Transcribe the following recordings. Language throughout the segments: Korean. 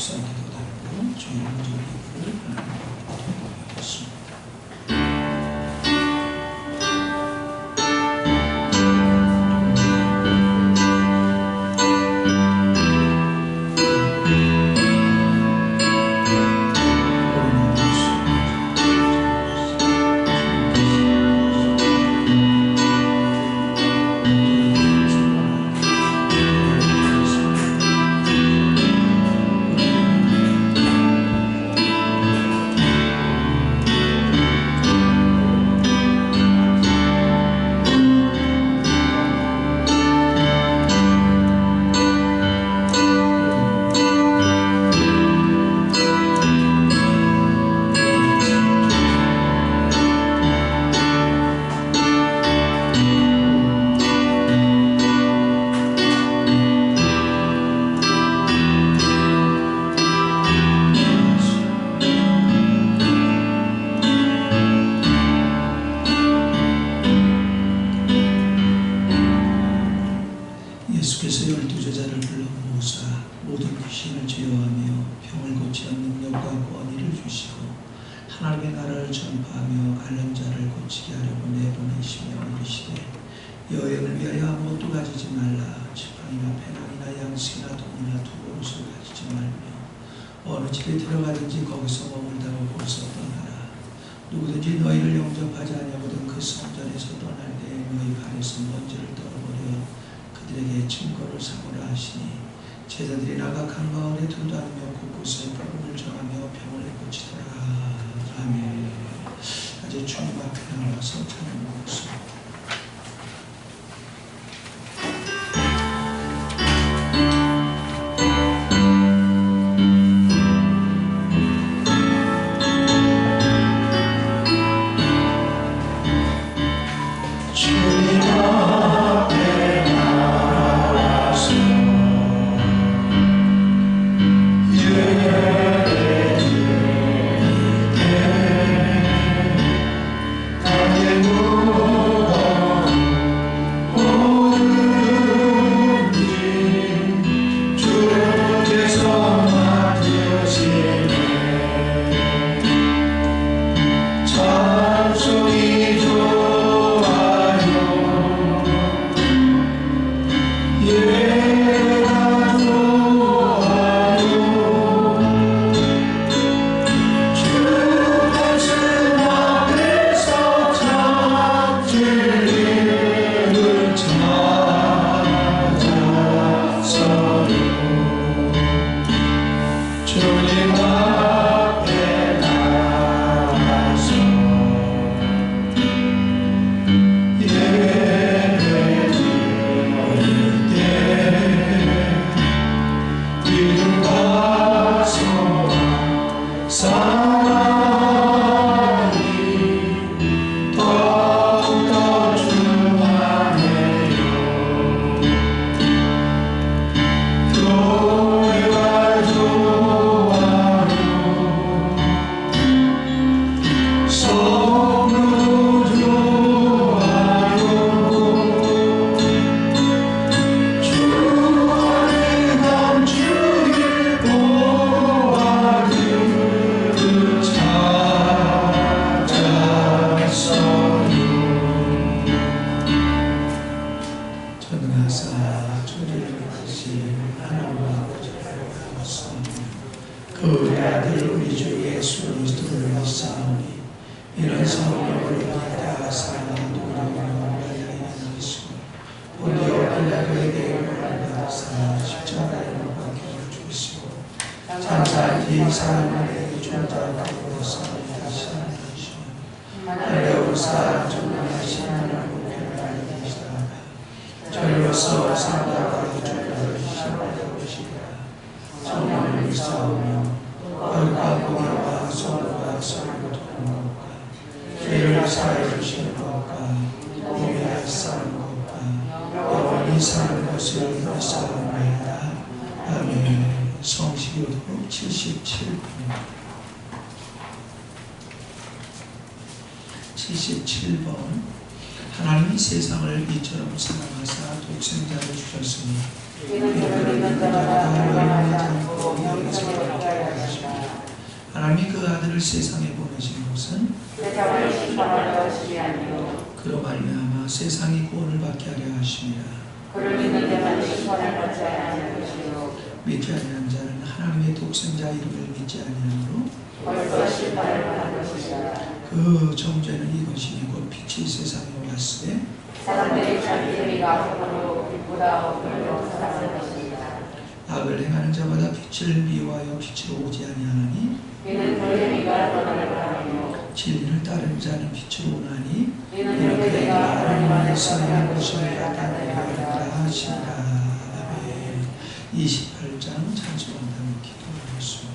목사님께 달고 저희 문제를 하겠습니다. 예수께서 12제자를 불러 모으사 모든 귀신을 제어하며 병을 고치는 능력과 권위를 주시고 하나님의 나라를 전파하며 앓는 자를 고치게 하려고 내보내시며 이르시되 여행을 위하여 아무것도 가지지 말라. 지팡이나 배낭이나 양식이나 돈이나 두루옷을 가지지 말며 어느 집에 들어가든지 거기서 머물다가 거기서 떠나라. 누구든지 너희를 영접하지 아니하거든 그 성전에서 떠날 때 너희 발에서 먼지를 떨어버려 그들에게 증거를 삼으라 하시니 제자들이 나가 각 마을에 돌다니며 곳곳에 복음을 전하며 병을 고치더라. 아멘. 아직 주님 앞에 나와서 찬양하겠습니다. 그 아들 우리 주 예수 그리스도를 믿사오니 이런 성령으로 다 사랑하는 누구를 말하였으며 본디오 빌라도에게 영광을 받으사 십자가에 못 박혀 죽으시고 장사한 뒤 사람에게 존재하고 다시 살아나시며 하늘에오사 존귀하신 하나님 편안히 계시다가 저희로서 산다고 주를 시험하여 오시리라. 성령을 믿사오며 거룩한 공의와 선과 선을 돕는 것과 죄를 사해 주시는 것과 몸에 사는 것과 영원히 사는 것을 믿사옵나이다. 아멘. 성시교독 77번 77번 하나님이 세상을 이처럼 사랑하사 독생자를 주셨으니 이를 믿는 자마다 영원히 않고 영생을 하나님이 그 아들을 세상에 보내신 것은 세상을 심판하려 하심이 아니요 그로 말미암아 세상이 구원을 받게 하려 하심이라. 그를 믿는 자만 심판을 받지 아니하는 것이요 믿지 아니하는 자는 하나님의 독생자 이름을 믿지 아니하므로 벌써 심판을 받은 것이라. 그 정죄는 이것이니 곧 빛이 세상에 왔으되 사람들이 자기 행위가 악함으로 빛보다 어둠으로 살아가는 것이니라. 악을 행하는 자마다 빛을 미워하여 빛으로 오지 아니하나니 이는 그 행위가 떠나는 바라며 진리를 따르는 자는 빛으로 오나니 이는 이는 그 그에게 행위가 하나님 하나님 안에서 안에서 행한 행한 것을 것을 나타내게 나타내게 하리라 하시니라. 아멘. 28장 찬송한다는 기도하였습니다.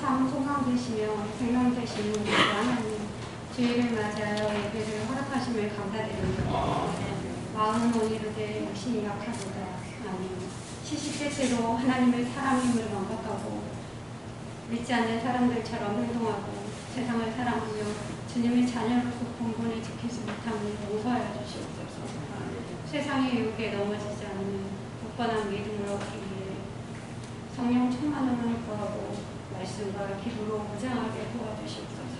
참 소망 되시며 생명 되시는 우리 하나님, 주일을 맞이하여 예배를 허락하심을 감사드립니다. 마음은 오늘도 역시 약하도다. 아멘. 70대 때로 하나님의 사랑임을 망각하고 믿지 않는 사람들처럼 행동하고 세상을 사랑하며 주님의 자녀로서 본분을 지키지 못함을 용서하여 주시옵소서. 세상의 유혹에 넘어지지 않으면 굳건한 믿음으로 얻기 위해 성령 충만함을 구하고 말씀과 기도로 무장하게 도와주시옵소서.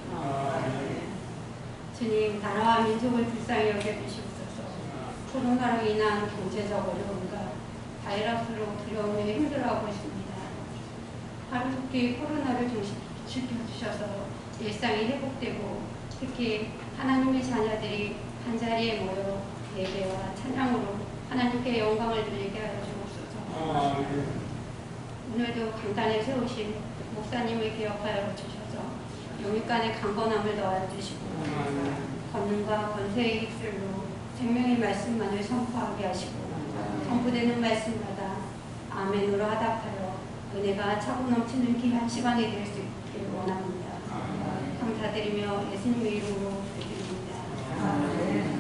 주님, 나라와 민족을 불쌍히 여겨주시옵소서. 코로나로 인한 경제적 어려움과 바이러스로 두려움에 힘들어하고 있습니다. 하루속히 코로나를 종식시켜주셔서 일상이 회복되고 특히 하나님의 자녀들이 한자리에 모여 예배와 찬양으로 하나님께 영광을 돌리게 하여 주옵소서. 오늘도 강단에 세우신 목사님을 기억하여 주셔서 영육간의 강건함을 넣어 주시고 권능과 권세의 입술로 생명의 말씀만을 선포하게 하시고 선포되는 말씀마다 아멘으로 화답하여 은혜가 차고 넘치는 귀한 시간이 될 수 있기를 원합니다. 감사드리며 예수님의 이름으로 드립니다. 아멘.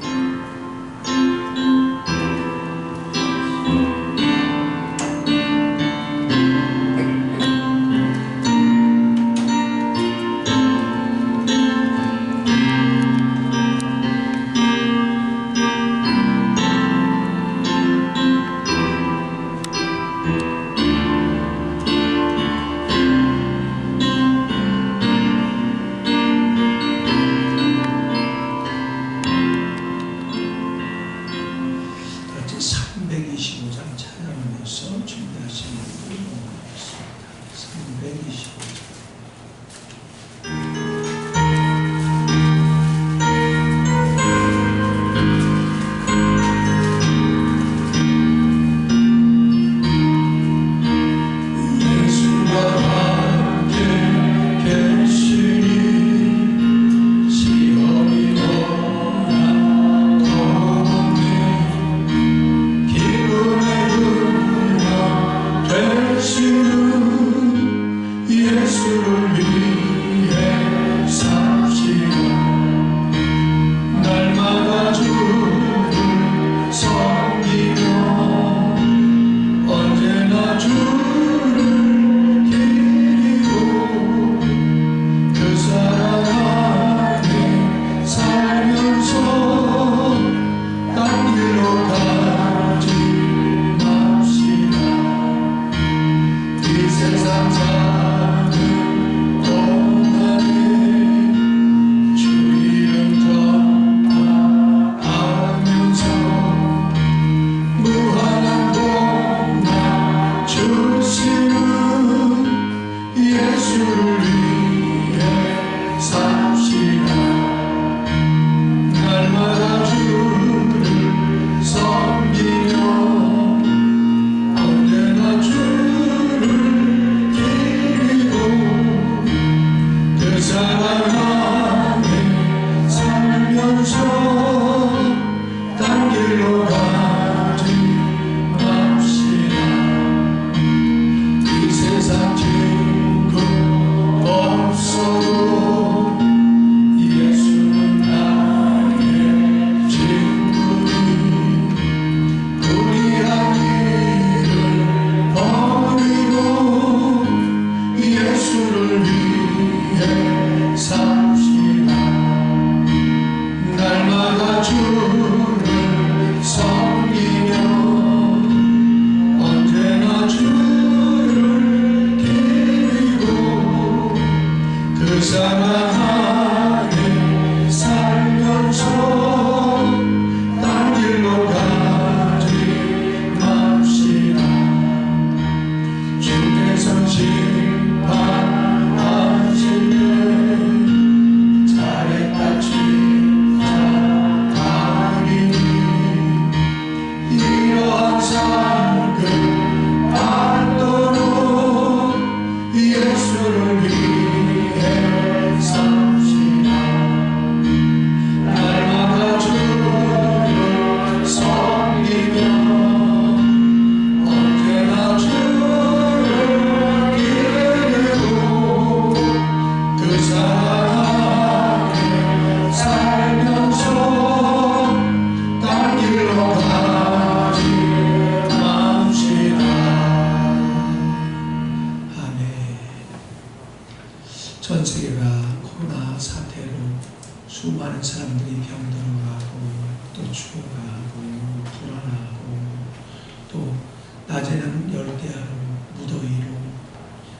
낮에는 열대야로 무더위로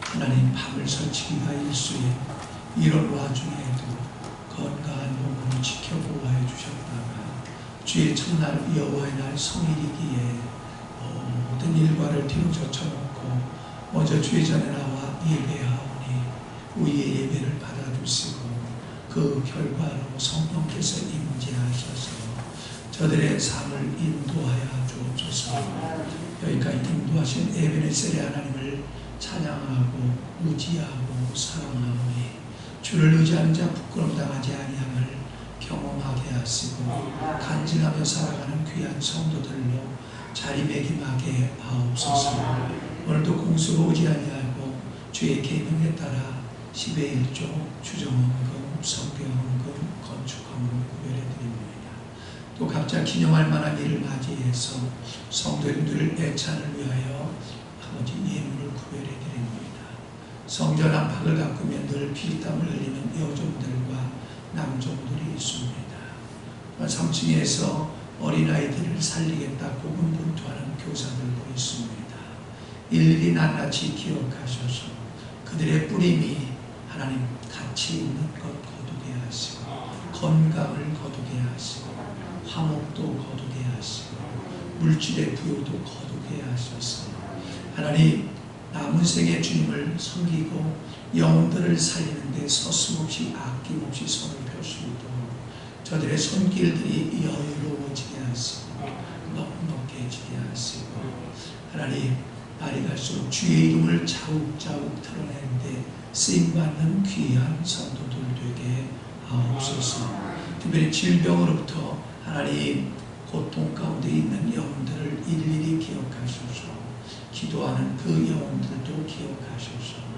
하나님 밤을 설치기가 일수에 이런 와중에도 건강한 몸으로 지켜보호해 주셨다가 주의 첫날 여호와의 날 성일이기에 모든 일과를 뒤로 젖혀놓고 먼저 주의 전에 나와 예배하오니 우리의 예배를 받아주시고 그 결과로 성령께서 임재하셔서 저들의 삶을 인도하여 주옵소서. 여기까지 인도하신 에베네셀의 하나님을 찬양하고 의지하고 사랑하오니 주를 의지하는 자 부끄럼 당하지 아니함을 경험하게 하시고 간증하며 살아가는 귀한 성도들로 자리매김하게 하옵소서. 오늘도 공수로 오지 아니하고 주의 계명에 따라 10의 1조 주정헌금, 성경헌금, 건축헌금 구별해 드립니다. 또 각자 기념할 만한 일을 맞이해서 성도님들을 애찬을 위하여 아버지 예물을 구별해 드립니다. 성전 안팎을 가꾸며 늘 피땀을 흘리는 여종들과 남종들이 있습니다. 3층에서 어린아이들을 살리겠다 고군분투하는 교사들도 있습니다. 일일이 낱낱이 기억하셔서 그들의 뿌림이 하나님 가치 있는 것 거두게 하시고 건강을 거두게 하시고 화목도 거두게 하시고 물질의 부요도 거두게 하셔서 하나님 남은 생에 주님을 섬기고 영혼들을 살리는데 서슴없이 아낌없이 손을 펼 수 있도록 저들의 손길들이 여유로워지게 하시고 넉넉해지게 하시고 하나님 날이 갈수록 주의 이름을 자욱자욱 드러내는데 쓰임받는 귀한 성도들 되게 하옵소서. 특별히 질병으로부터 하나님 고통 가운데 있는 영혼들을 일일이 기억하셔서 기도하는 그 영혼들도 기억하셔서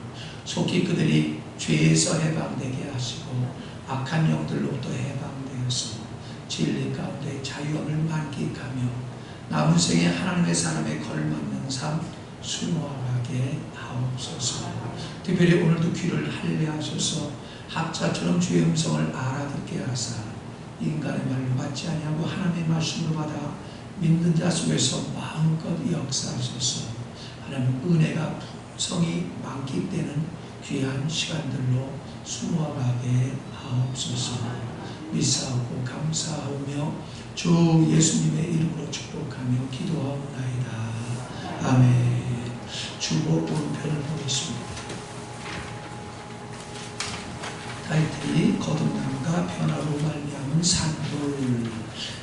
속히 그들이 죄에서 해방되게 하시고 악한 영들로부터 해방되어서 진리 가운데 자유함을 만끽하며 남은 생에 하나님의 사람에 걸맞는 삶 수놓아가게 하옵소서. 특별히 오늘도 귀를 할례하셔서 학자처럼 주의 음성을 알아듣게 하사 인간의 말로 받지 아니하고 하나님의 말씀으로 받아 믿는 자 속에서 마음껏 역사하셔서 하나님 은혜가 풍성히 만끽되는 귀한 시간들로 수놓아가게 하옵소서. 믿사오고 감사하며 주 예수님의 이름으로 축복하며 기도하옵나이다. 아멘. 주보 오른편을 보겠습니다. 타이틀이 거듭남과 변화로 말미암은 산돌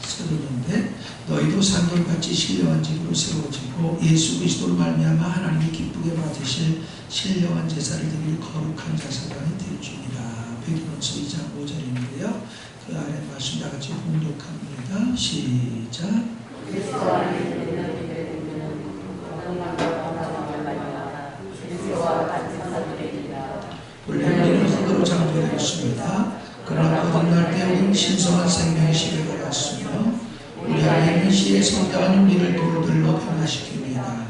써두는데 너희도 산돌같이 신령한 집으로 세워지고 예수 그리스도로 말미암아 하나님이 기쁘게 받으실 신령한 제사를 드릴 거룩한 제사장이 될지니라. 베드로전서 2장 5절인데요. 그 아래 말씀 다 같이 봉독합니다. 시작. 그리스도 안에 있는 이들은 거듭남과 변화로 말미암아 그리스도와 같은 사람들이니라. 원래 우리는 흙으로 창조되었습니다. 그러나 거듭날 때 우리는 신성한 생명의 시를 받았으며 우리 안에 있는 씨의 성장한 우리를 돌들로 변화시킵니다.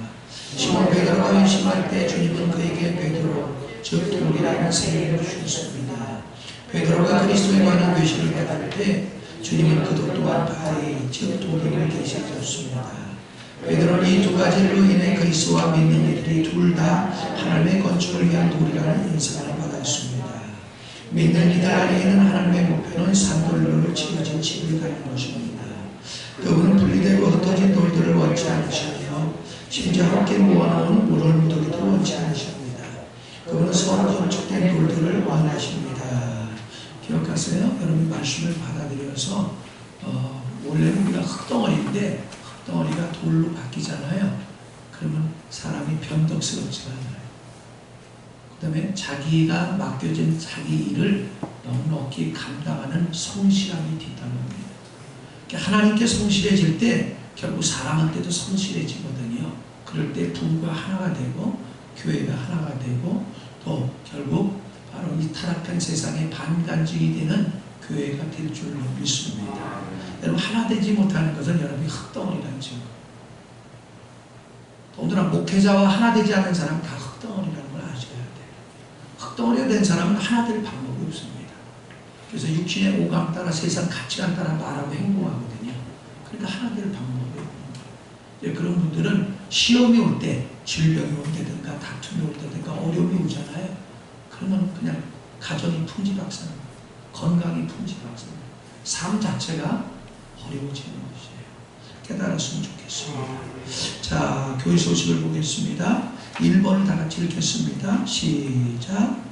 시몬 베드로가 회심할 때 주님은 그에게 베드로 즉 돌이라는 세례를 주셨습니다. 베드로가 그리스도에 관한 계시를 받을 때 주님은 그도 또한 바위 즉 돌을 계시해줬습니다. 베드로는 이 두 가지로 인해 그리스도와 믿는 이들이 둘 다 하나님의 건축을 위한 돌이라는 인상을 받았습니다. 믿는 이들 안에는 하나님의 목표는 산돌로 지어진 집을 가는 것입니다. 그분은 분리되고 흩어진 돌들을 원치 않으시며 심지어 함께 모아놓은 모럴무더기도 원치 않으십니다. 그분은 서로 건축된 돌들을 원하십니다. 기억하세요? 여러분 말씀을 받아들여서 원래는 우리가 흙덩어리인데 흙덩어리가 돌로 바뀌잖아요. 그러면 사람이 변덕스럽지가 않아요. 그 다음에 자기가 맡겨진 자기 일을 넉넉히 감당하는 성실함이 뒤따릅니다. 하나님께 성실해질 때 결국 사람한테도 성실해지거든요. 그럴 때 부부가 하나가 되고 교회가 하나가 되고 또 결국 바로 이 타락한 세상의 반간증이 되는 교회가 될 줄로 믿습니다. 여러분 하나 되지 못하는 것은 여러분이 흙덩어리라는 증거. 더군다나 목회자와 하나 되지 않은 사람은 다 흙덩어리라는 걸 아셔야 돼요. 흙덩어리가 된 사람은 하나 될 방법이 없습니다. 그래서 육신의 오감 따라 세상 가치관 따라 말하고 행동하거든요. 그러니까 하나 될 방법이 없는 거예요. 그런 분들은 시험이 올 때, 질병이 온다든가 다툼이 온다든가 어려움이 오잖아요. 그러면 그냥 가정이 풍지박산, 건강이 풍지박산, 삶 자체가 어려워지는 것이에요. 깨달았으면 좋겠습니다. 자, 교회 소식을 보겠습니다. 1번을 다 같이 읽겠습니다. 시작.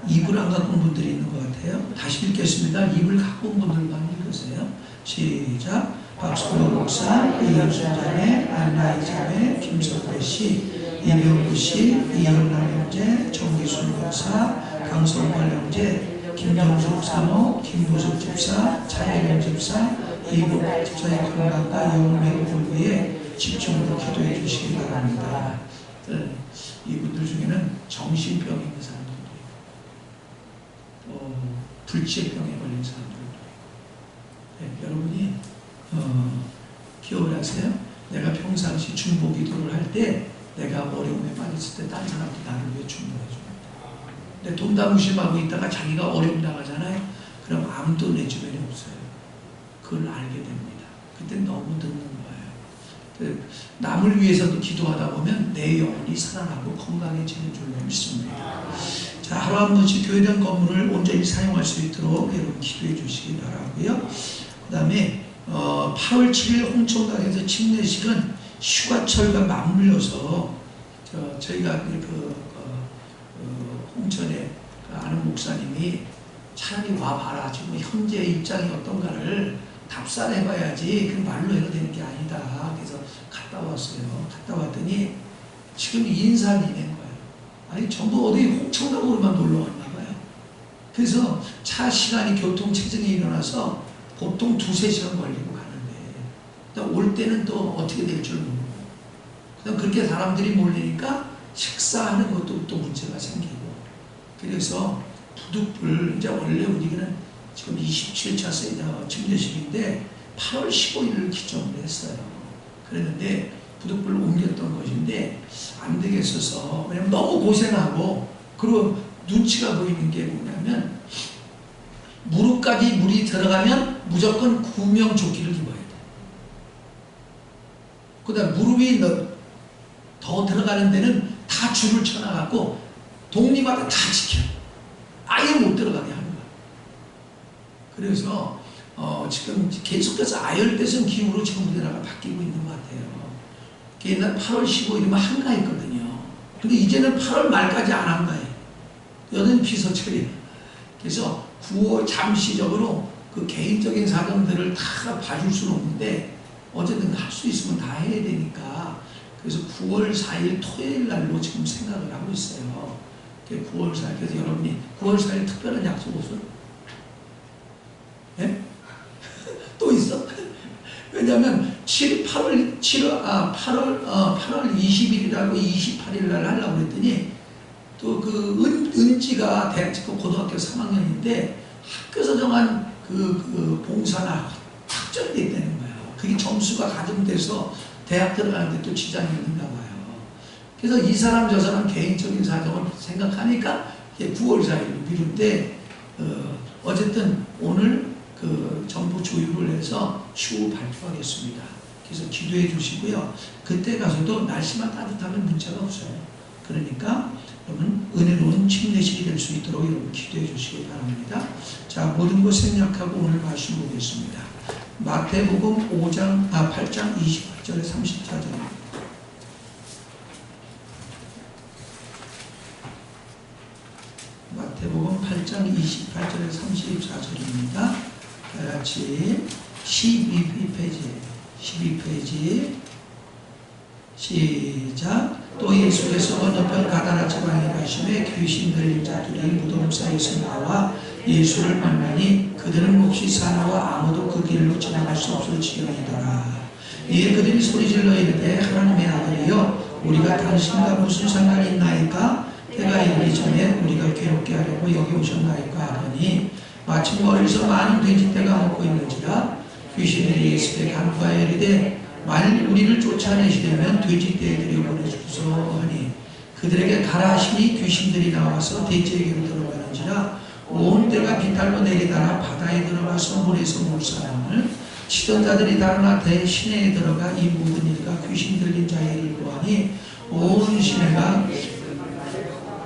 2부를 안 갖고 온 분들이 있는 것 같아요. 다시 읽겠습니다. 2부를 갖고 온 분들만 읽으세요. 시작. 박수호 목사, 이현순 자매, 안나희 자매, 김석배 씨, 이병구 씨, 이현남 형제, 정기순 목사, 강성걸 형제, 김정숙 사모, 김보숙 집사, 차혜령 집사, 이국 집사의 건강과 영혼 회복을 위해 집중으로 기도해 주시기 바랍니다. 이분들 중에는 정신병이 있는 사람들도 있고, 불치병에 걸린 사람들도 있고, 네, 여러분이 기억을 하세요? 내가 평상시 중보 기도를 할 때 내가 어려움에 빠졌을 때 다른 사람들이 나를 위해 중보해 줍니다. 근데 돈 다 무심하고 있다가 자기가 어려움 당하잖아요. 그럼 아무도 내 주변에 없어요. 그걸 알게 됩니다. 그때 너무 듣는 거예요. 남을 위해서도 기도하다 보면 내 영혼이 살아나고 건강해지는 줄로 믿습니다. 자, 하루 한 번씩 교회당 건물을 온전히 사용할 수 있도록 여러분 기도해 주시기 바라고요. 그 다음에 8월 7일 홍천당에서 침례식은 휴가철과 맞물려서 저희가 홍천에 아는 목사님이 차라리 와봐라. 지금 현재 입장이 어떤가를 답사해봐야지 그 말로 해도 되는 게 아니다. 그래서 갔다 왔어요. 갔다 왔더니 지금 인산이 된 거예요. 아니 전부 어디 홍천당으로만 놀러 왔나 봐요. 그래서 차 시간이 교통체증이 일어나서 보통 2-3시간 걸리고 가는데 올 때는 또 어떻게 될 줄 모르고 그다음 그렇게 사람들이 몰리니까 식사하는 것도 또 문제가 생기고 그래서 부득불 이제 원래 우리는 지금 27차 침례식인데 8월 15일을 기점으로 했어요. 그랬는데 부득불 옮겼던 것인데 안 되겠어서 왜냐면 너무 고생하고 그리고 눈치가 보이는 게 뭐냐면 무릎까지 물이 들어가면 무조건 구명조끼를 입어야 돼. 그 다음 무릎이 더 들어가는 데는 다 줄을 쳐놔갖고 독립하게 다 지켜. 아예 못 들어가게 하는 거야. 그래서 지금 계속해서 아열대성 기후로 지금 우리나라가 바뀌고 있는 것 같아요. 옛날 8월 15일이면 한가했거든요. 근데 이제는 8월 말까지 안 한가해. 여든 피서철이에요. 그래서 9월 잠시적으로 그 개인적인 사정들을 다 봐줄 수는 없는데 어쨌든 할 수 있으면 다 해야 되니까 그래서 9월 4일 토요일 날로 지금 생각을 하고 있어요. 9월 4일 그래서 여러분이 9월 4일 특별한 약속 없어요? 예? 또 있어? 왜냐하면 8월 20일이라고 28일 날 하려고 그랬더니 또 그 은지가 대학교 고등학교 3학년인데 학교에서 정한 그 봉사나 확정돼 있다는 거예요. 그게 점수가 가중돼서 대학 들어가는데 또 지장이 있는가 봐요. 그래서 이 사람 저 사람 개인적인 사정을 생각하니까 9월 4일로 미룬데 어쨌든 오늘 그 정부 조율을 해서 추후 발표하겠습니다. 그래서 기도해 주시고요. 그때 가서도 날씨만 따뜻하면 문제가 없어요. 그러니까 여러분 은혜로운 침례식이 될 수 있도록 여러분 기도해 주시기 바랍니다. 자, 모든 것 생략하고 오늘 말씀 보겠습니다. 마태복음 8장 28절에 34절입니다. 마태복음 8장 28절에 34절입니다. 같이 12페이지 시작. 또 예수께서 건너편 가다라 지방에 가심에 귀신 들린 자들이 무덤 사이에서 나와 예수를 만나니 그들은 몹시 사나워 아무도 그 길로 지나갈 수 없을 지경이더라. 이에 그들이 소리질러 이르되 하나님의 아들이여 우리가 당신과 무슨 상관이 있나이까? 때가 이르기 전에 우리가 괴롭게 하려고 여기 오셨나이까 하더니 마침 멀리서 많은 돼지떼가 먹고 있는지라 귀신들이 예수께 간구하여 이르되 만일 우리를 쫓아내시려면 돼지떼들이 보내주소서 하니 그들에게 가라 하시니 귀신들이 나와서 돼지에게로 들어가는지라 온 때가 비탈로 내리다가 바다에 들어가서 물에서 물사람을 치던 자들이 달아나 대시내에 들어가 이 모든 일과 귀신 들린 자의 일을 보아니 온 시내가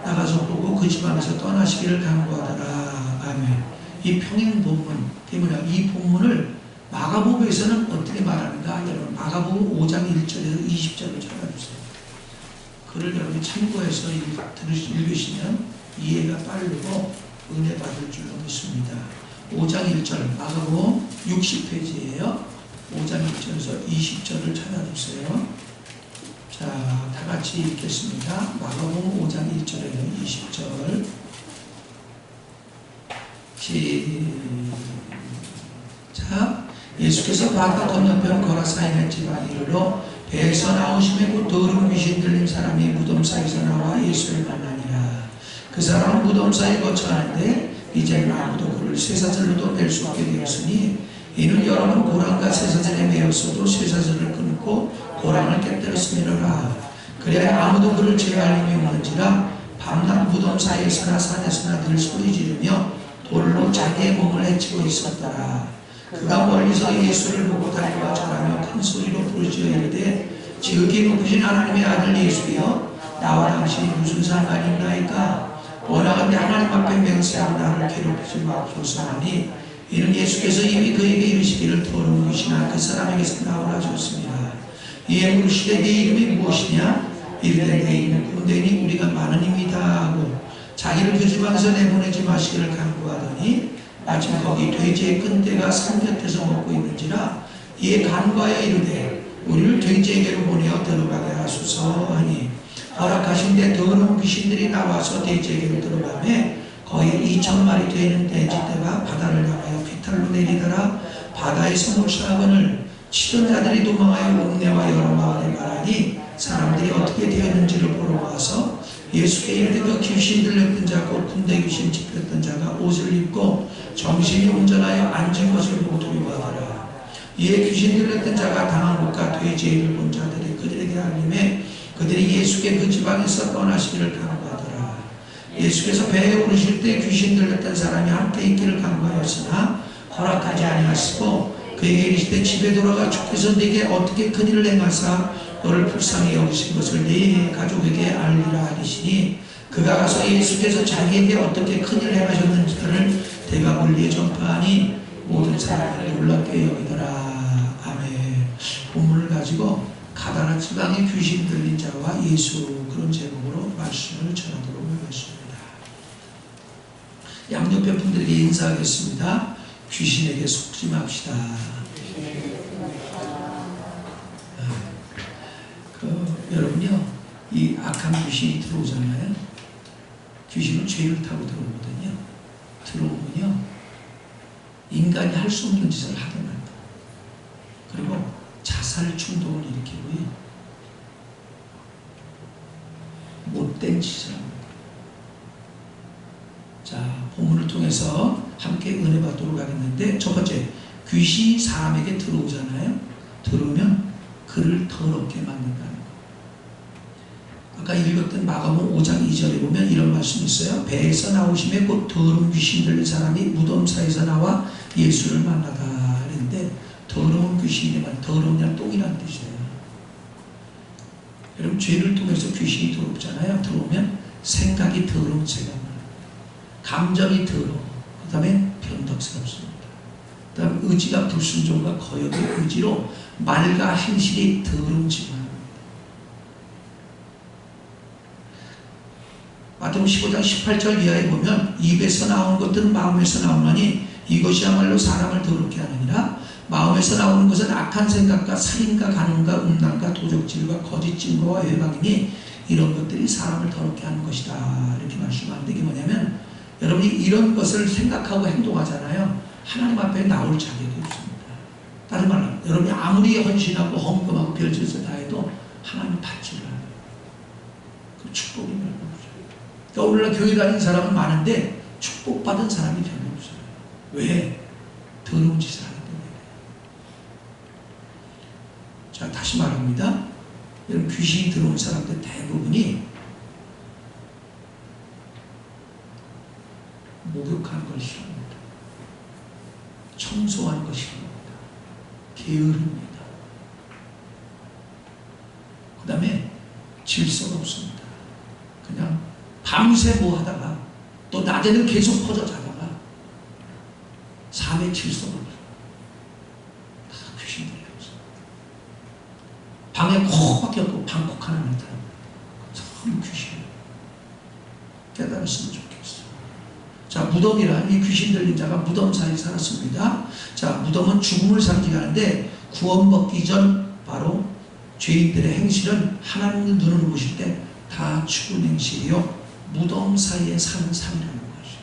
나가서 보고 그 지방에서 떠나시기를 간구하더라. 아멘. 이 평행 본문, 이 본문을 마가복음에서는 어떻게 말하는가? 여러분 마가복음 5장 1절에서 20절을 찾아주세요. 그를 여러분이 참고해서 읽으시면 이해가 빠르고 은혜 받을 줄로 믿습니다. 5장 1절 마가복음 60페이지예요. 5장 1절에서 20절을 찾아주세요. 자, 다 같이 읽겠습니다. 마가복음 5장 1절에서 20절 시작. 예수께서 바다 건너편 거라사인의 지방에 이르러 배에서 나오심에 곧 더러운 귀신 들린 사람이 무덤 사이에서 나와 예수를 만나니라. 그 사람은 무덤 사이에 거처하는데 이제는 아무도 그를 쇠사슬로도 낼 수 없게 되었으니 이는 여러 번 고랑과 쇠사슬에 매였어도 쇠사슬을 끊고 고랑을 깨뜨렸음이로라. 그래야 아무도 그를 제어할 힘이 없는지라 밤낮 무덤 사이에서나 산에서나 늘 소리 지르며 돌로 자기의 몸을 해치고 있었더라. 그가 멀리서 예수를 보고 달려와 절하며 큰 소리로 부르짖어 이르되 지극히 높으신 하나님의 아들 예수여 나와 당신이 무슨 상관이 있나이까. 원하건대 하나님 앞에 맹세하고 나를 괴롭히지 마옵소서 하니 이는 예수께서 이미 그에게 이르시기를 더러운 귀신아 그 사람에게서 나오라 하셨습니다. 이에 물으시되 네 이름이 무엇이냐. 이르되 내 이름은 군대니 우리가 많은 힘이다 하고 자기를 그 지방에서 내보내지 마시기를 간구하더니 마침 거기 돼지의 끈대가 산 곁에서 먹고 있는지라. 이에 간구하여 이르되 우리를 돼지에게로 보내어 들어가게 하소서 하니 허락하신 데 더러운 귀신들이 나와서 돼지에게로 들어가매 거의 2,000마리 되는 돼지떼가 바다를 향하여 비탈로 내리더라. 바다에서 물사하거늘 치던 자들이 도망하여 읍내와 여러 마을에 가라니 사람들이 어떻게 되었는지를 보러 와서 예수께 이르되 그 귀신 들렸던 자 곧 군대 귀신 집혔던 자가 옷을 입고 정신이 온전하여 앉은 것을 보고 두려워하더라. 이에 귀신 들렸던 자가 당한 것과 돼지의 일을 본 자들이 그들에게 알림해 그들이 예수께 그 지방에서 떠나시기를 간구하더라. 예수께서 배에 오르실 때 귀신 들렸던 사람이 함께 있기를 간구하였으나 허락하지 아니하시고 그에게 이르시되 집에 돌아가 주께서 네게 어떻게 큰일을 행하사 너를 불쌍히 여기신 것을 네 가족에게 알리라 하시니 그가 가서 예수께서 자기에게 어떻게 큰일을 행하셨는지를 대가볼리에 전파하니 모든 사람들이 놀랍게 여기더라. 아멘. 본문을 가지고 가다나 지방의 귀신 들린 자와 예수, 그런 제목으로 말씀을 전하도록 하겠습니다. 양옆에 분들에게 인사하겠습니다. 귀신에게 속지 맙시다. 여러분요, 이 악한 귀신이 들어오잖아요. 귀신은 죄를 타고 들어오거든요. 들어오면요, 인간이 할 수 없는 짓을 하게 만들어요. 그리고 자살 충동을 일으키고요, 못된 짓을 합니다. 자, 본문을 통해서 함께 은혜 받도록 하겠는데, 첫 번째, 귀신이 사람에게 들어오잖아요. 들어오면 그를 더럽게 만든다는 거. 아까 읽었던 마가복음 5장 2절에 보면 이런 말씀이 있어요. 배에서 나오심에 곧 더러운 귀신 들린 사람이 무덤 사이에서 나와 예수를 만나다. 그런데 더러운 귀신이란 더러운 똥이라는 뜻이에요. 여러분, 죄를 통해서 귀신이 들어오잖아요. 들어오면 생각이 더러운 생각만, 감정이 더러워. 그 다음에 변덕스럽습니다. 그 다음에 의지가 불순종과 거역의 의지로 말과 행실이 더러운 짓을 합니다. 마태복음 15장 18절 이하에 보면 입에서 나오는 것들은 마음에서 나오나니 이것이야말로 사람을 더럽게 하느니라. 마음에서 나오는 것은 악한 생각과 살인과 간음과 음란과 도적질과 거짓 증거와 외박이니 이런 것들이 사람을 더럽게 하는 것이다. 이렇게 말씀하는데 이게 뭐냐면, 여러분이 이런 것을 생각하고 행동하잖아요. 하나님 앞에 나올 자격이 없습니다. 다른 말로 여러분이 아무리 헌신하고 헌금하고 별짓을 다 해도 하나님 받지를 않아요. 그 축복이 별로 없어요. 그러니까 오늘날 교회 다니는 사람은 많은데 축복받은 사람이 별로 없어요. 왜? 더러운 짓을 하기 때문에. 자, 다시 말합니다. 여러분, 귀신이 들어온 사람들 대부분이 목욕하는 걸 싫어합니다. 청소하는 걸 싫어합니다. 게으릅니다. 그 다음에 질서가 없습니다. 그냥 밤새 뭐 하다가 또 낮에는 계속 퍼져 자다가 삶의 질서가 없어요. 다 귀신들이에요. 방에 콕 박혀있고 방콕 하나 있다. 참 귀신이에요. 깨달았으면 좋겠어요. 자, 무덤이란 이 귀신 들린 자가 무덤 사이에 살았습니다. 자, 무덤은 죽음을 상징하는데 구원받기 전 바로 죄인들의 행실은 하나님의 눈을 보실 때 다 죽은 행실이요 무덤 사이에 사는 삶이라는 것이죠.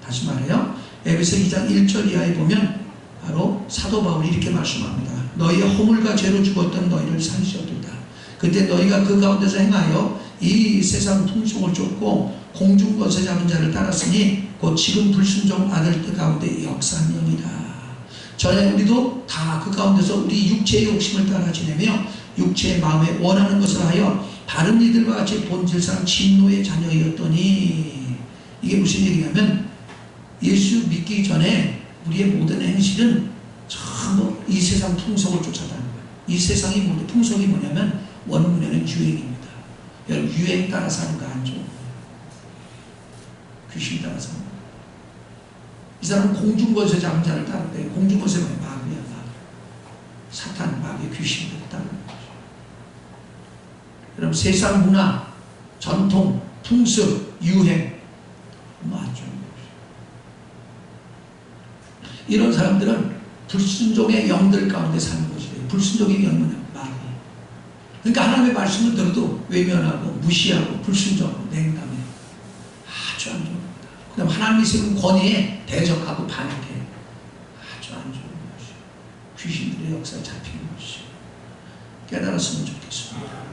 다시 말해요. 에베소 2장 1절 이하에 보면 바로 사도 바울이 이렇게 말씀합니다. 너희의 허물과 죄로 죽었던 너희를 살리셨도다. 그때 너희가 그 가운데서 행하여 이 세상 풍속을 쫓고 공중 것에 잡은 자를 따랐으니 곧 지금 불순종 아들 가운데 역사한 영이다. 전에 우리도 다 그 가운데서 우리 육체의 욕심을 따라 지내며 육체의 마음에 원하는 것을 하여 다른 이들과 같이 본질상 진노의 자녀이었더니, 이게 무슨 얘기냐면 예수 믿기 전에 우리의 모든 행실은 전부 이 세상 풍속을 쫓아다니는 거예요. 이 세상이 풍속이 뭐냐면 원문에는 유행입니다. 여러분 유행 따라 사는 거 안 좋은 거예요. 귀신 따라 사는 거예요. 이 사람은 공중것에 잡은 자를 따를 때 공중것에 뭐예요? 마귀야, 마귀. 사탄, 마귀, 귀신들을 따르는 거죠. 여러분 세상 문화, 전통, 풍습, 유행 너무 안 좋은 거죠. 이런 사람들은 불순종의 영들 가운데 사는 것이에요. 불순종의 영은 마귀. 그러니까 하나님의 말씀을 들어도 외면하고 무시하고 불순종하고 냉담해. 아주 안 좋은 겁니다. 그 다음 하나님이 세운 권위에 대적하고 반역해. 아주 안 좋은 것이에요. 귀신들의 역사에 잡히는 것이죠. 깨달았으면 좋겠습니다.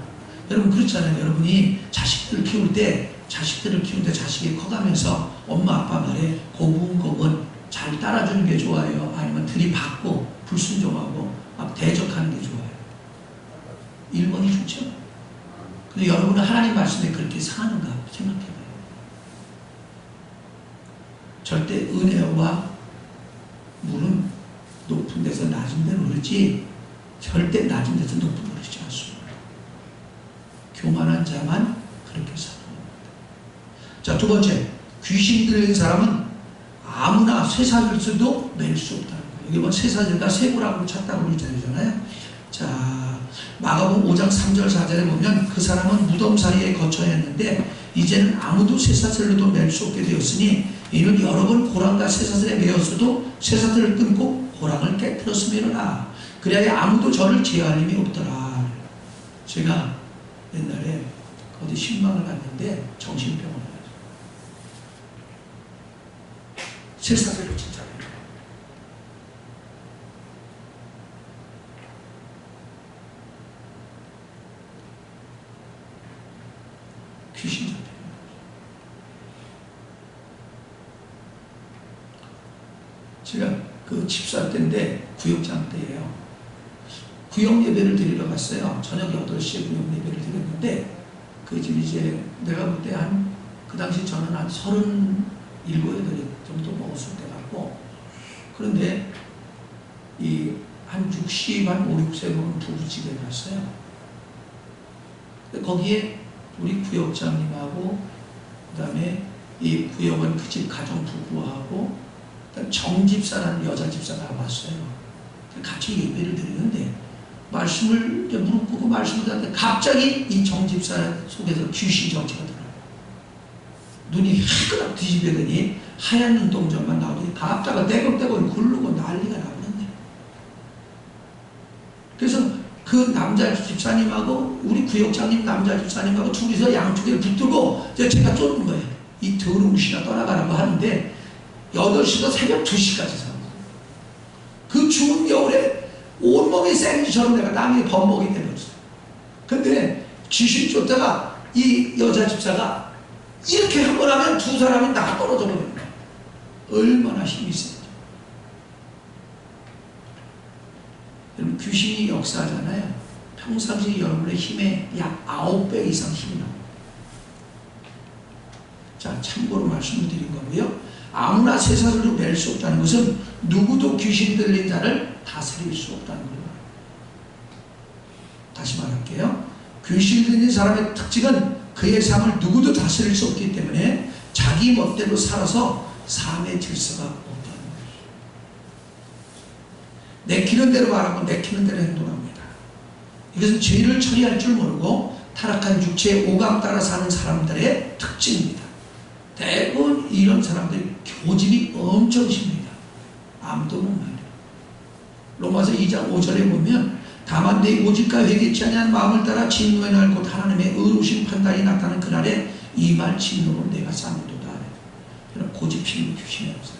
여러분 그렇잖아요. 여러분이 자식들을 키울 때 자식이 커가면서 엄마 아빠 말에 고분고분 잘 따라주는 게 좋아요? 아니면 들이받고 불순종하고 막 대적하는 게 좋아요? 1번이 좋죠. 근데 여러분은 하나님 말씀에 그렇게 사는가 생각해봐요. 절대 은혜와 물은 높은 데서 낮은 데로 흐르지 절대 낮은 데서 높은 데로 흐르지 않습니다. 교만한 자만 그렇게 사는 겁니다. 자, 두 번째, 귀신 들린 사람은 아무나 쇠사슬도 맬 수 없다는 거예요. 여기 보면 쇠사슬과 쇠고랑으로 찼다고 그러잖아요. 자, 마가복음 5장 3절 4절에 보면 그 사람은 무덤 사이에 거쳐야 했는데 이제는 아무도 쇠사슬로도 맬 수 없게 되었으니 이는 여러 번 고랑과 쇠사슬에 매였어도 쇠사슬을 끊고 고랑을 깨뜨렸음이로라. 그래야 아무도 저를 제어할 힘이 없더라. 제가 옛날에 어디 신방을 갔는데 정신병원에 가서 쇠사슬로 진짜 귀신 잡혀요. 제가 그 집사 때인데 구역장 때예요. 구역 예배를 드리러 갔어요. 저녁 8시에 구역 예배를 드렸는데 그 집 이제 내가 볼 때 그 당시 저는 한 37, 8 정도 먹었을 때 같고, 그런데 한 60, 한 5, 6세 먹은 부부집에 갔어요. 거기에 우리 구역장님하고 그 다음에 이 구역원 그 집 가정 부부하고 정집사라는 여자 집사가 왔어요. 같이 예배를 드리는데 말씀을 이제 무릎 꿇고 말씀을 하는데 갑자기 이 정집사 속에서 귀신 정체가 들어요. 눈이 희끄덕 뒤집어더니 하얀 눈동자만 나오더니 갑자기 떼굴떼굴 굴르고 난리가 나버렸네. 그래서 그 남자 집사님하고 우리 구역장님 남자 집사님하고 둘이서 양쪽에 붙들고 제가 쫓는 거예요. 이 더러운 신아 떠나가라고 하는데 8시부터 새벽 2시까지 살았어요. 그 추운 겨울에 온몸이 샌드처럼 내가 남이 범벅이 되었어요. 근데 귀신 쫓다가 이 여자 집사가 이렇게 한 번 하면 두 사람이 나 떨어져 버립니다. 얼마나 힘이 세죠. 여러분 귀신이 역사하잖아요. 평상시 여러분의 힘의 약 9배 이상 힘이 나옵니다. 자, 참고로 말씀을 드린 거고요. 아무나 쇠사슬로 맬 수 없다는 것은 누구도 귀신 들린 자를 다스릴 수 없다는 거예요. 다시 말할게요. 귀신 들린 사람의 특징은 그의 삶을 누구도 다스릴 수 없기 때문에 자기 멋대로 살아서 삶의 질서가 없다는 거예요. 내키는 대로 말하고 내키는 대로 행동합니다. 이것은 죄를 처리할 줄 모르고 타락한 육체의 오감 따라 사는 사람들의 특징입니다. 대부분 이런 사람들이 고집이 엄청 심합니다. 아무도 못 말해요. 로마서 2장 5절에 보면 다만 내 오직과 회개치 아니한 마음을 따라 진노에 날 곧 하나님의 의로우신 판단이 나타나는 그날에 이 말 진노로 내가 싸우도다. 그런 고집 피는 귀신이 없어요.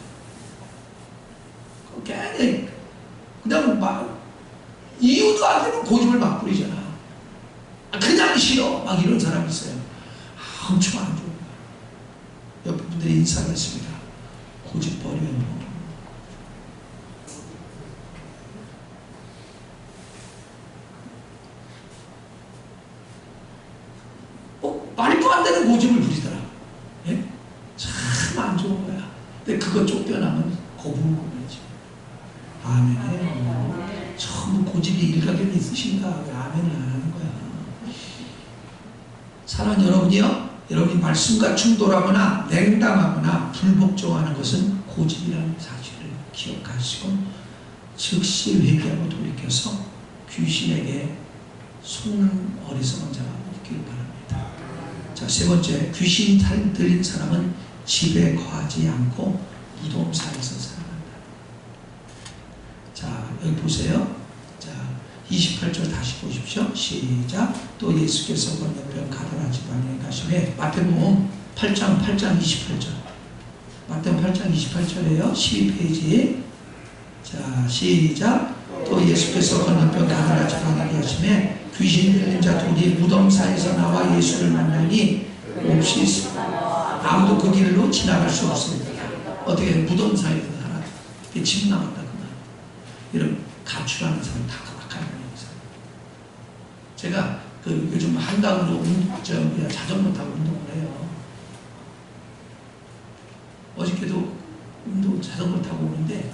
괜히 그냥 막 이유도 안 되는 고집을 막 부리잖아. 그냥 싫어 막 이런 사람이 있어요. 엄청 안 좋은 거야. 옆에 분들이 인사하겠습니다. 고집 버려요. 말도 안 되는 고집을 부리더라. 예? 참 안 좋은 거야. 근데 그거 쫓겨나면 고분고분이지. 아멘. 전부 고집이 일가견이 있으신가? 왜 아멘을 안 하는 거야? 사랑하는 여러분이요, 여러분이 말씀과 충돌하거나 냉담하거나 불복종하는 것은 고집이라는 사실을 기억하시고 즉시 회개하고 돌이켜서 귀신에게 속는 어리석은 자가 없기를 바랍니다. 자, 세 번째, 귀신 들린 사람은 집에 거하지 않고 무덤 사이에서 살아간다. 자, 여기 보세요. 자, 28절 다시 보십시오. 시작. 또 예수께서 건너편 가다라 지방에 가시매, 마태복음 8장 28절. 마태복음 8장 28절이에요. 12페이지. 자, 시작. 또 예수께서 건너편 가다라 지방에 가시매 귀신 들린 자 둘이 무덤 사이에서 나와 예수를 만나니 몹시 아무도 그 길로 지나갈 수 없습니다. 어떻게 무덤 사이에서 살아? 집 나갔다 그만. 이런 가출하는 사람 다 극악한 거예요. 제가 그 요즘 한강으로 자전거 타고 운동을 해요. 어저께도 자전거 타고 오는데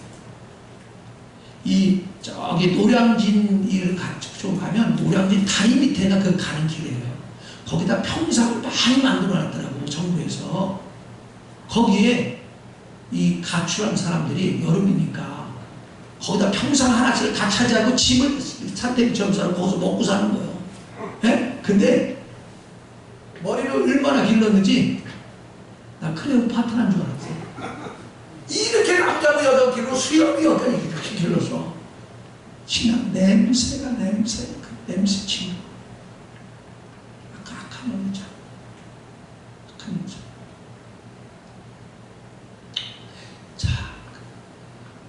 저기 노량진 좀 가면 노량진 다리 밑에가 그 가는 길이에요. 거기다 평상을 많이 만들어 놨더라고, 정부에서. 거기에 이 가출한 사람들이 여름이니까 거기다 평상 하나씩 다 차지하고 집을 산대미처럼 살고 거기서 먹고 사는 거예요. 예? 근데 머리를 얼마나 길렀는지 나 클레오파트라인 줄 알았어. 이렇게 남자고 여자고 수염이 어떤 이렇게 길러서 신앙 냄새가 그 냄새 치고 악한 여자, 악한 여자. 자,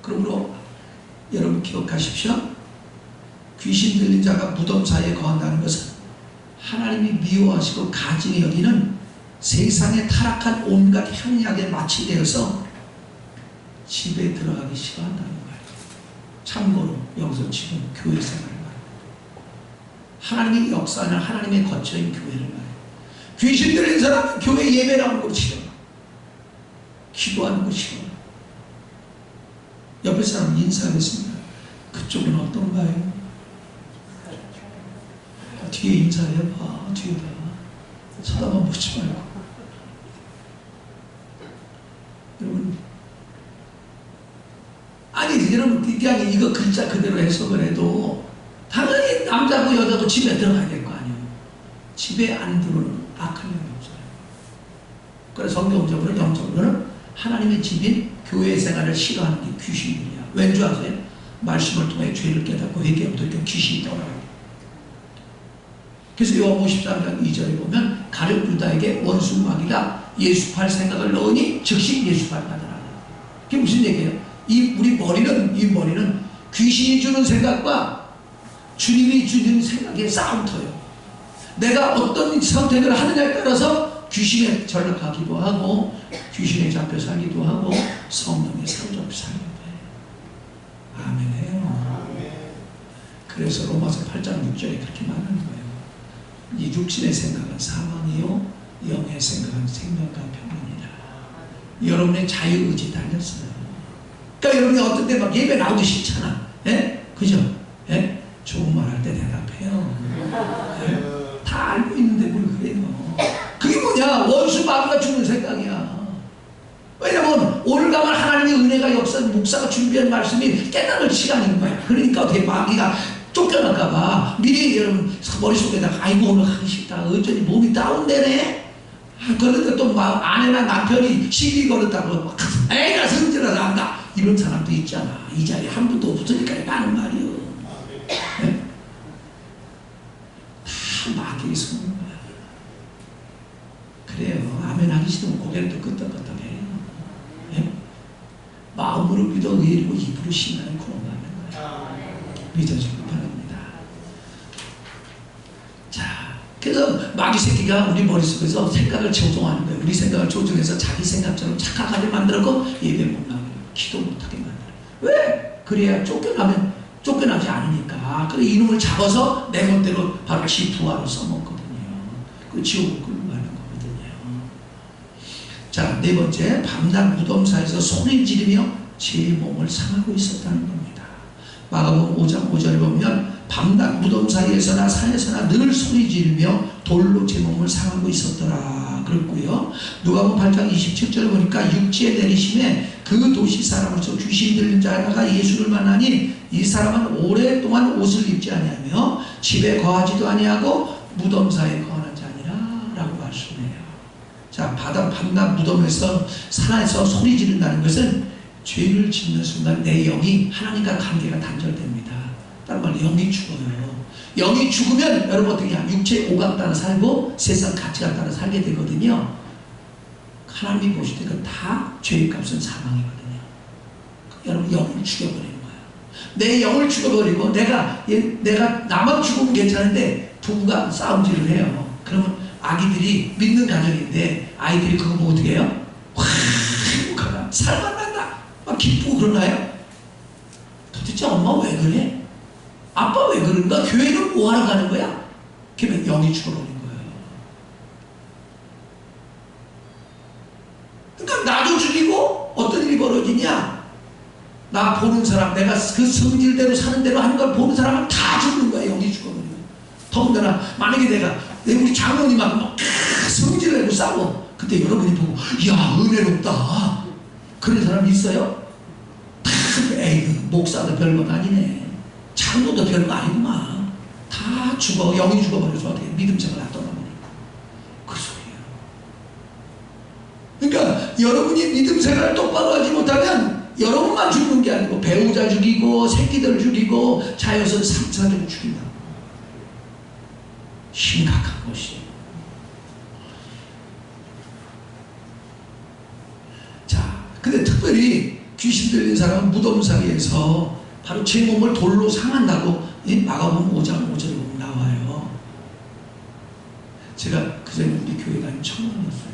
그러므로 여러분 기억하십시오. 귀신 들린 자가 무덤 사이에 거한다는 것은 하나님이 미워하시고 가증히 여기는 세상에 타락한 온갖 향약에 마취되어서 집에 들어가기 싫어한다는 거예요. 참고로 여기서 지금 교회 생활을 말해요. 하나님의 역사는 하나님의 거처인 교회를 말해요. 귀신 들린 사람은 교회 예배 나오는 거 싫어. 기도하는 거 싫어. 옆에 사람 인사하겠습니다. 그쪽은 어떤가요? 뒤에 인사해봐. 뒤에다 쳐다만 보지 말고. 여러분, 아니 여러분, 그냥 이거 글자 그대로 해석을 해도 당연히 남자고 여자고 집에 들어가야 될 거 아니에요. 집에 안 들어오는 악한 영이 없어요. 그래서 성경적으로 영적으로는 하나님의 집인 교회 생활을 싫어하는 게 귀신들이야. 왠 줄 아세요? 말씀을 통해 죄를 깨닫고 회개하면 돌이켜 귀신이 떠나요. 그래서 요한 53장 2절에 보면 가룟 유다에게 원수 마귀가 예수팔 생각을 넣으니 즉시 예수팔 받으라. 그게 무슨 얘기예요? 우리 머리는 귀신이 주는 생각과 주님이 주는 생각의 싸움터예요. 내가 어떤 선택을 하느냐에 따라서 귀신에 전락하기도 하고 귀신에 잡혀 살기도 하고 성령에 사로잡혀 살기도 해요. 아멘해요. 그래서 로마서 8장 6절에 그렇게 말하는 거예요. 이 육신의 생각은 사망이요 영의 생각은 생명과 평안이라. 여러분의 자유의지 달렸어요. 그러니까 여러분이 어떤 때 막 예배 나오기 싫잖아. 예? 그죠? 예? 좋은 말 할 때 대답해요. 예? 다 알고 있는데 뭘 그래요. 그게 뭐냐? 원수 마귀가 주는 생각이야. 왜냐면 오늘 가면 하나님의 은혜가 역사, 목사가 준비한 말씀이 깨달을 시간인 거야. 그러니까 어떻게 마귀가 쫓겨날까봐 미리 여러분 머릿속에다가 아이고 오늘 가기 싫다. 어쩐지 몸이 다운되네. 그런데 또 막 아내나 남편이 시비 걸었다고 애가 성질나서 안 가. 이런 사람도 있잖아. 이 자리에 한 분도 없으니까 가는 말이요. 네? 다 마귀의 손인 거야. 그래요. 아멘 하기 싫으면 고개를 끄덕끄덕해요. 네? 마음으로 믿어 의리고 입으로 신나는 구원받는 거야. 믿어주기 바랍니다. 자, 그래서 마귀 새끼가 우리 머릿속에서 생각을 조종하는 거예요. 우리 생각을 조종해서 자기 생각처럼 착각하게 만들고 예배 못 나가게, 기도 못하게 만들어요. 왜? 그래야 쫓겨나지 않으니까. 그래 이놈을 잡아서 내 멋대로 바로 지 부하로 써먹거든요. 그 지옥을 끌고 가는 거거든요. 자, 네 번째, 밤낮 무덤사에서 소리 지르며 제 몸을 상하고 있었다는 겁니다. 마가복음 5장 5절에 보면 밤낮 무덤 사이에서나 산에서나 늘 소리 지르며 돌로 제 몸을 상하고 있었더라 그랬고요. 누가복음 8장 27절에 보니까 육지에 내리심에 그 도시 사람으로서 귀신 들린 자가 예수를 만나니 이 사람은 오랫동안 옷을 입지 아니하며 집에 거하지도 아니하고 무덤 사이에 거하는 자니라 라고 말씀해요. 자, 밤낮 무덤에서 산에서 소리 지른다는 것은 죄를 짓는 순간 내 영이 하나님과 관계가 단절됩니다. 다른 말로 영이 죽어요. 영이 죽으면 여러분 어떻게 해야 육체 오감 따라 살고 세상 가치가 따라 살게 되거든요. 하나님이 보실 때 그 다 죄의 값은 사망이거든요. 여러분 영을 죽여버리는 거예요. 내 영을 죽여버리고 내가 나만 죽으면 괜찮은데 부부가 싸움질을 해요. 그러면 아기들이 믿는 가정인데 아이들이 그거 보고 어떻게 해요? 와 행복하다. 살만 난다. 막 기쁘고 그러나요? 도대체 엄마 왜 그래? 아빠 왜 그런가? 교회는 뭐하러 가는 거야? 그러면 영이 죽어버린 거예요. 그러니까 나도 죽이고 어떤 일이 벌어지냐? 나 보는 사람, 내가 그 성질대로 사는 대로 하는 걸 보는 사람은 다 죽는 거야. 영이 죽어버리는 거야. 더군다나 만약에 내가 우리 장모님하고 막 성질을 내고 싸워. 그때 여러분이 보고 야 은혜롭다. 그런 사람이 있어요? 에이 목사도 별것 아니네. 장로도 별거 아니구만. 다 죽어. 영이 죽어버려서 어떻게 믿음 생활 안 떠나버리고. 그 소리예요. 그러니까 여러분이 믿음 생활을 똑바로 하지 못하면 여러분만 죽는 게 아니고 배우자 죽이고 새끼들 죽이고 자녀선 상사들 죽인다. 심각한 것이에요. 자, 근데 특별히 귀신 들린 사람은 무덤 사이에서 바로 제 몸을 돌로 상한다고 마가복음 5장 5절에 보면 나와요. 제가 그전에 우리 교회 다닌 청년이었어요.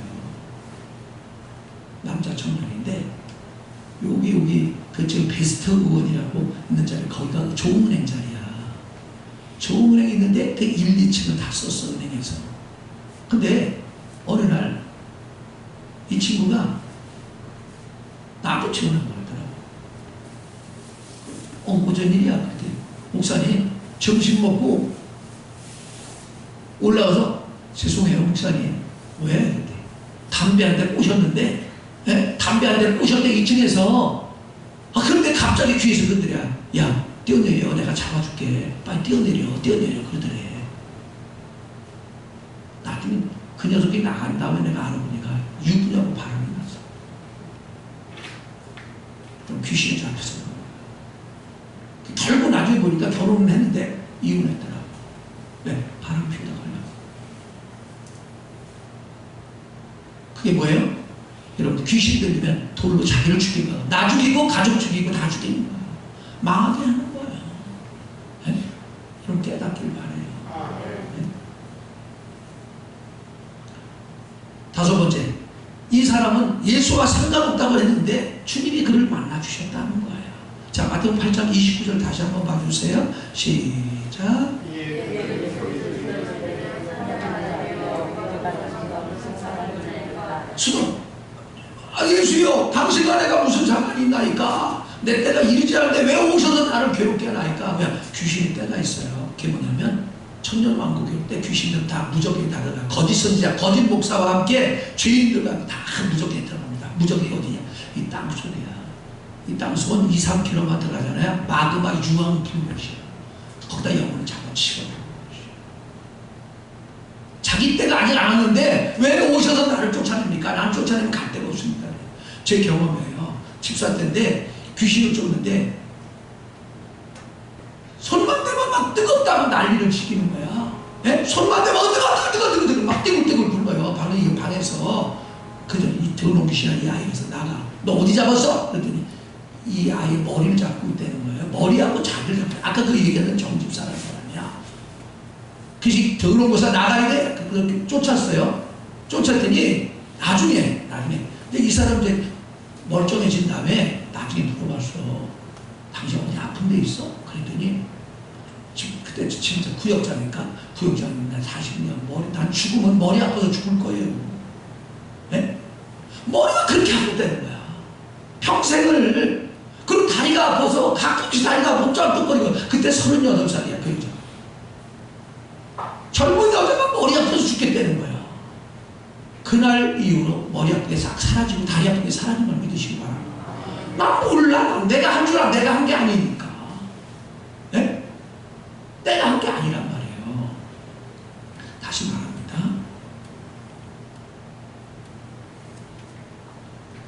남자 청년인데 여기 저 베스트 의원이라고 있는 자리 거기가 조은행 자리야. 조은행이 있는데 그 1, 2층을 다 썼어 은행에서. 근데 어느 날 이 친구가 나도 전화를 하더라고. 무슨 일이야? 그때 목사님 점심 먹고 올라와서 죄송해요 목사님. 왜? 그때 담배 한 대 꼬셨는데 담배 한 대를 꼬셨는데 2층에서 그런데 갑자기 귀에서 그러더라. 야 뛰어내려 내가 잡아줄게. 빨리 뛰어내려 그러더래. 나중에 그 녀석이 나간 다음에 내가 알아보니까 유부녀하고 바람이 났어. 좀 귀신이 잡혔어. 결국 나중에 보니까 결혼을 했는데 이혼했더라고. 왜? 바람 피우다 걸렸어. 그게 뭐예요? 여러분 귀신 들리면 돌로 자기를 죽이고 나 죽이고 가족 죽이고 다 죽이는 거야. 망하게 하는 거예요. 네? 여러분 깨닫길 바라요. 네? 다섯 번째, 이 사람은 예수와 상관없다고 했는데 주님이 그를 만나주셨다는 거예요. 자, 마태복음 8장 29절 다시 한번 봐주세요. 시작. 수동. 예수여 당신과 내가 무슨 상관이 있나이까? 내 때가 이르지 않는데 왜 오셔서 나를 괴롭게 하나이까? 그냥 귀신의 때가 있어요. 그게 뭐냐면 천년왕국 때 귀신들은 다 무적에 다르다. 거짓 선지자, 거짓 목사와 함께 죄인들과 다 무적에 들어갑니다. 무적이 어디냐? 이 땅속이야. 이 땅속은 2, 3km 들어가잖아요. 마그마 유황 불못이야. 거기다 영혼을 잡아치고 자기 때가 아직 안 왔는데 왜 오셔서 나를 쫓아냅니까? 나를 쫓아내면 갈 데가 없습니다. 제 경험이에요. 집사 때인데 귀신을 쫓는데 손만 대면 막 뜨겁다고 난리를 치기는 거야. 예? 손만 대면 뜨거 막 떼굴떼굴 굴어요. 바로 이 방에서 그저 이 더러운 귀신이 이 아이에서 나가. 너 어디 잡았어? 그랬더니 이 아이의 머리를 잡고 있다는 거예요. 머리하고 자기를 잡고. 아까 그 얘기하는 정집사라는 사람이야. 귀신이 더러운 곳에 나가야 돼. 그렇게 쫓았어요. 쫓았더니 나중에 근데 이 사람 이제 멀쩡해진 다음에 나중에 물어봤어. 당신 어디 아픈 데 있어? 그랬더니 그때 진짜 구역장이니까 구역장님 나 40년 난 죽으면 머리 아파서 죽을 거예요. 네? 머리가 그렇게 아프다는 거야. 평생을. 그리고 다리가 아파서 가끔씩 다리가 아파 쩔뚝거리고. 그때 38살이야 그 여자. 젊은 여자가 머리 아파서 죽겠다는 거야. 그날 이후로 머리 아픈 게 싹 사라지고 다리 아픈 게 사라진 걸 믿으시기 바랍니다. 난 몰라. 내가 한 줄 알아. 내가 한 게 아니니까. 네? 내가 한 게 아니란 말이에요. 다시 말합니다.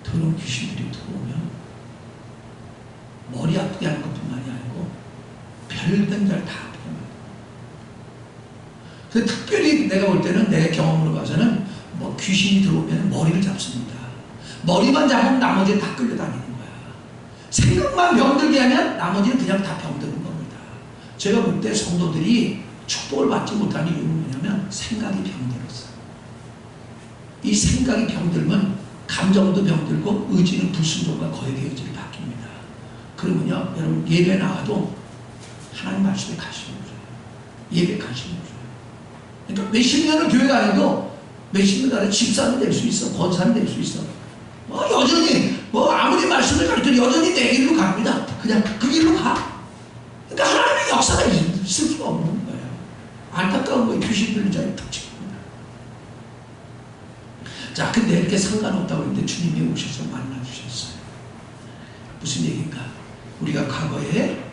더러운 귀신들이 들어오면 머리 아프게 하는 것뿐만이 아니고 별된 잘 다 아프게 합니다. 그래서 특별히 내가 볼 때는 내 경험으로 봐서는 뭐 귀신이 들어오면 머리를 잡습니다. 머리만 잡으면 나머지는 다 끌려다니는 거야. 생각만 병들게 하면 나머지는 그냥 다 병드는 겁니다. 제가 볼 때 성도들이 축복을 받지 못하는 이유는 뭐냐면 생각이 병들었어요. 이 생각이 병들면 감정도 병들고 의지는 불순종과 거역의 의지를 바뀝니다. 그러면요 여러분 예배 나와도 하나님 말씀에 관심이 없어요. 예배 관심이 없어요. 그러니까 몇십 년을 교회 다녀도 몇십 년 안에 집사는 될 수 있어. 권사는 될 수 있어. 여전히 아무리 말씀을 가르쳐도 여전히 내 길로 갑니다. 그냥 그 길로 가. 그러니까 하나님의 역사가 있을 수가 없는 거예요. 안타까운 거예요. 귀신 들린 자의 특징입니다. 자, 근데 이렇게 상관없다고 했는데 주님이 오셔서 만나주셨어요. 무슨 얘기인가? 우리가 과거에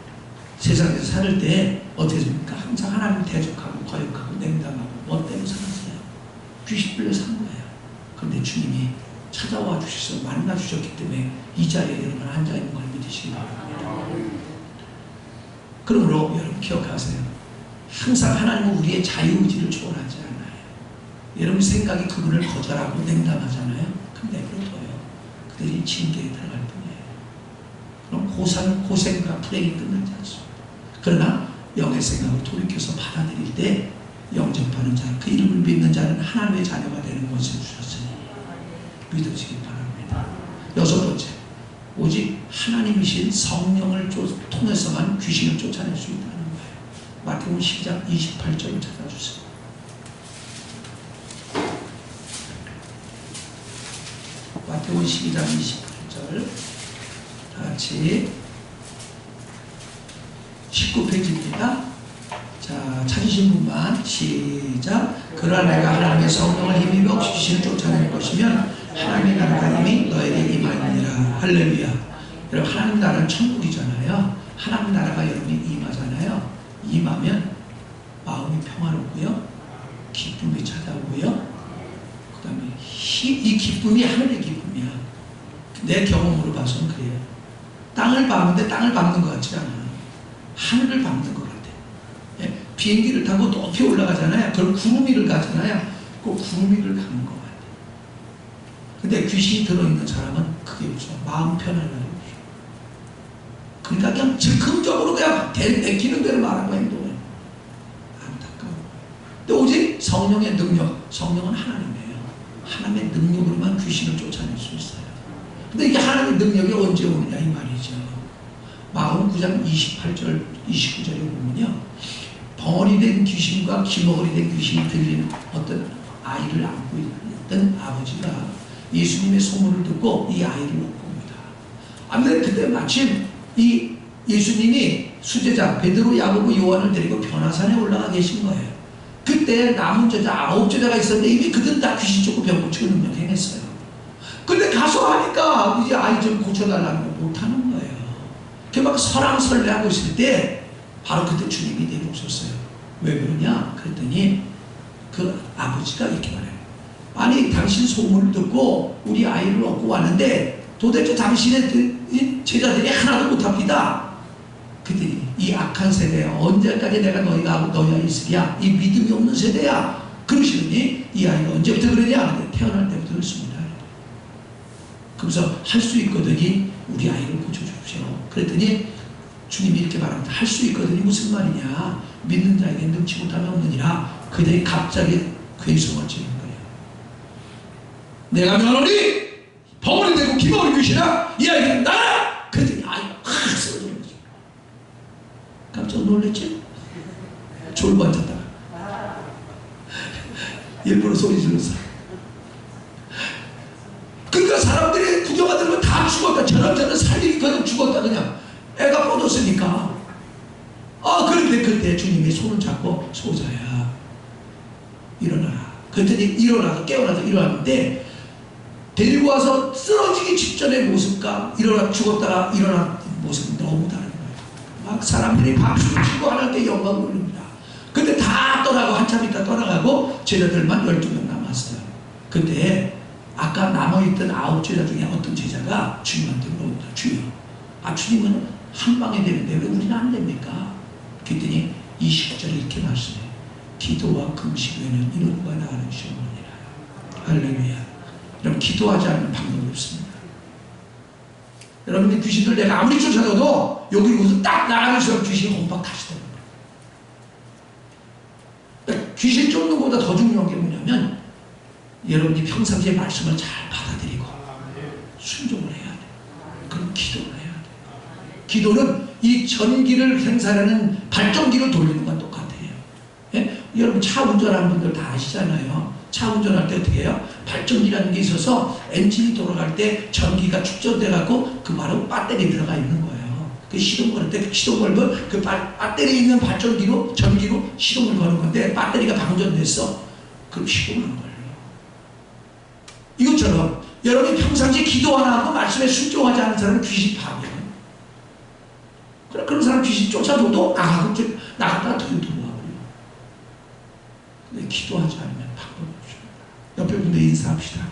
세상에서 살 때 어떻게 됩니까? 항상 하나님 대적하고 거역하고 냉담하고 뭐 때문에 살았어요? 귀신 들려 산 거예요. 그런데 주님이 찾아와 주셔서 만나 주셨기 때문에 이 자리에 여러분 앉아 있는 걸 믿으시기 바랍니다. 그러므로 여러분 기억하세요. 항상 하나님은 우리의 자유의지를 초월하지 않아요. 여러분 생각이 그분을 거절하고 냉담하잖아요. 그럼 내버려둬요. 그들이 징계에 들어갈 뿐이에요. 그럼 고생과 불행이 끝나지 않습니다. 그러나 영의 생각을 돌이켜서 받아들일 때 영접하는 자, 그 이름을 믿는 자는 하나님의 자녀가 되는 것을 주셨으니 믿으시기 바랍니다. 여섯 번째, 오직 하나님이신 성령을 통해서만 귀신을 쫓아낼 수 있다는 거예요. 마태복음 12장 28절을 찾아주세요. 마태복음 12장 28절 같이 19페이지입니다. 자, 찾으신 분만 시작. 그러나 내가 하나님의 성령을 힘입어 귀신을 쫓아낼 것이면 하나님의 나라가 이미 너에게 임하니라. 할렐루야. 여러분 하나님 나라는 천국이잖아요. 하나님 나라가 여러분이 임하잖아요. 임하면 마음이 평화롭고요. 기쁨이 찾아오고요. 그 다음에 이 기쁨이 하늘의 기쁨이야. 내 경험으로 봐서는 그래요. 땅을 밟는데 땅을 밟는 것 같지 않아. 하늘을 밟는 것 같아. 예? 비행기를 타고 높이 올라가잖아요. 그럼 구름 위를 가잖아요. 그 구름 위를 가는 것 같아. 근데 귀신이 들어있는 사람은 그게 없어. 마음 편안함이 없어. 그러니까 그냥 즉흥적으로 그냥 내키는 대로 말하고 행동해. 안타까워. 근데 오직 성령의 능력, 성령은 하나님이에요. 하나님의 능력으로만 귀신을 쫓아낼 수 있어요. 근데 이게 하나님의 능력이 언제 오느냐 이 말이죠. 마가복음 9장 28절 29절에 보면요, 벙어리 된 귀신과 기머거리 된 귀신이 들리는 어떤 아이를 안고 있던 아버지가 예수님의 소문을 듣고 이 아이를 놓고 옵니다. 아무튼 그때 마침 이 예수님이 수제자 베드로, 야고보, 요한을 데리고 변화산에 올라가 계신 거예요. 그때 남은 제자 9제자가 있었는데 이미 그들은 다 귀신 쫓고 병 고치고 능력 행했어요. 근데 가서 하니까 이제 아이 좀 고쳐달라는 거 못하는 거예요. 그 막 설왕설래하고 있을 때 바로 그때 주님이 내려오셨어요. 왜 그러냐 그랬더니 그 아버지가 이렇게 말해요. 아니 당신 소문을 듣고 우리 아이를 얻고 왔는데 도대체 당신의 제자들이 하나도 못합니다. 그랬더니 이 악한 세대야 언제까지 내가 너희와 있으랴 이 믿음이 없는 세대야 그러시더니 이 아이가 언제부터 그러냐 태어날 때부터 그렇습니다. 그래서 할 수 있거든요 우리 아이를 고쳐주십시오. 그랬더니 주님이 이렇게 말합니다. 할 수 있거든요 무슨 말이냐 믿는 자에게 능치 못함이 없느니라. 그들이 갑자기 괴성을 지는 거예요. 내가 명하노니 벙어리 되고 기머리 귀신아 이 아이는 나라. 그랬더니 아이가 확 쓰러지는 거죠. 깜짝 놀랐지? 졸고 앉았다가 일부러 소리 질렀어. 그러니까 사람들이 구경하더니 다 죽었다. 저런 살리기 그냥 죽었다. 그냥 애가 뻗었으니까. 그런데 그때 주님이 손을 잡고 소자야 일어나라. 그랬더니 일어나서 깨어나서 일어났는데 데리고 와서 쓰러지기 직전의 모습과 죽었다가 일어난 모습이 너무 다른 거예요. 막 사람들이 박수를 치고 하나님께 영광을 올립니다. 근데 다 떠나고 한참 있다 떠나가고 제자들만 12명 남았어요. 근데 아까 남아있던 9제자 중에 어떤 제자가 주님한테 물어봅니다. 주여, 주님은 한 방에 되는데 왜 우리는 안 됩니까? 그랬더니 20절에 이렇게 말씀해요. 기도와 금식 외에는 이런 바 나가는 것이 없느니라. 할렐루야. 여러분 기도하지 않는 방법이 없습니다. 여러분들 귀신들 내가 아무리 쫓아가도 여기 오서 딱 나가는 순간 귀신이 홈박 다시 되는 거예요. 귀신 쫓는 것보다 더 중요한 게 뭐냐면 여러분이 평상시에 말씀을 잘 받아들이고 순종을 해야 돼요. 그럼 기도를 해야 돼요. 기도는 이 전기를 생산하는 발전기를 돌리는 건 똑같아요. 예? 여러분 차 운전하는 분들 다 아시잖아요. 차 운전할 때 어떻게 해요? 발전기라는 게 있어서 엔진이 돌아갈 때 전기가 축적돼 갖고 그 바로 배터리 들어가 있는 거예요. 그 시동 거는 때 시동 걸면 그 배터리 있는 발전기로 전기로 시동을 거는 건데 배터리가 방전됐어. 그럼 시동하는 거예요. 이것처럼 여러분이 평상시에 기도 하나 하고 말씀에 순종하지 않는 사람은 귀신 파괴해요. 그런 사람 귀신 쫓아줘도 나갔다가 더 들어와버려요. 근데 기도하지 않으면 방법이 없습니다. 옆에 분들 인사합시다.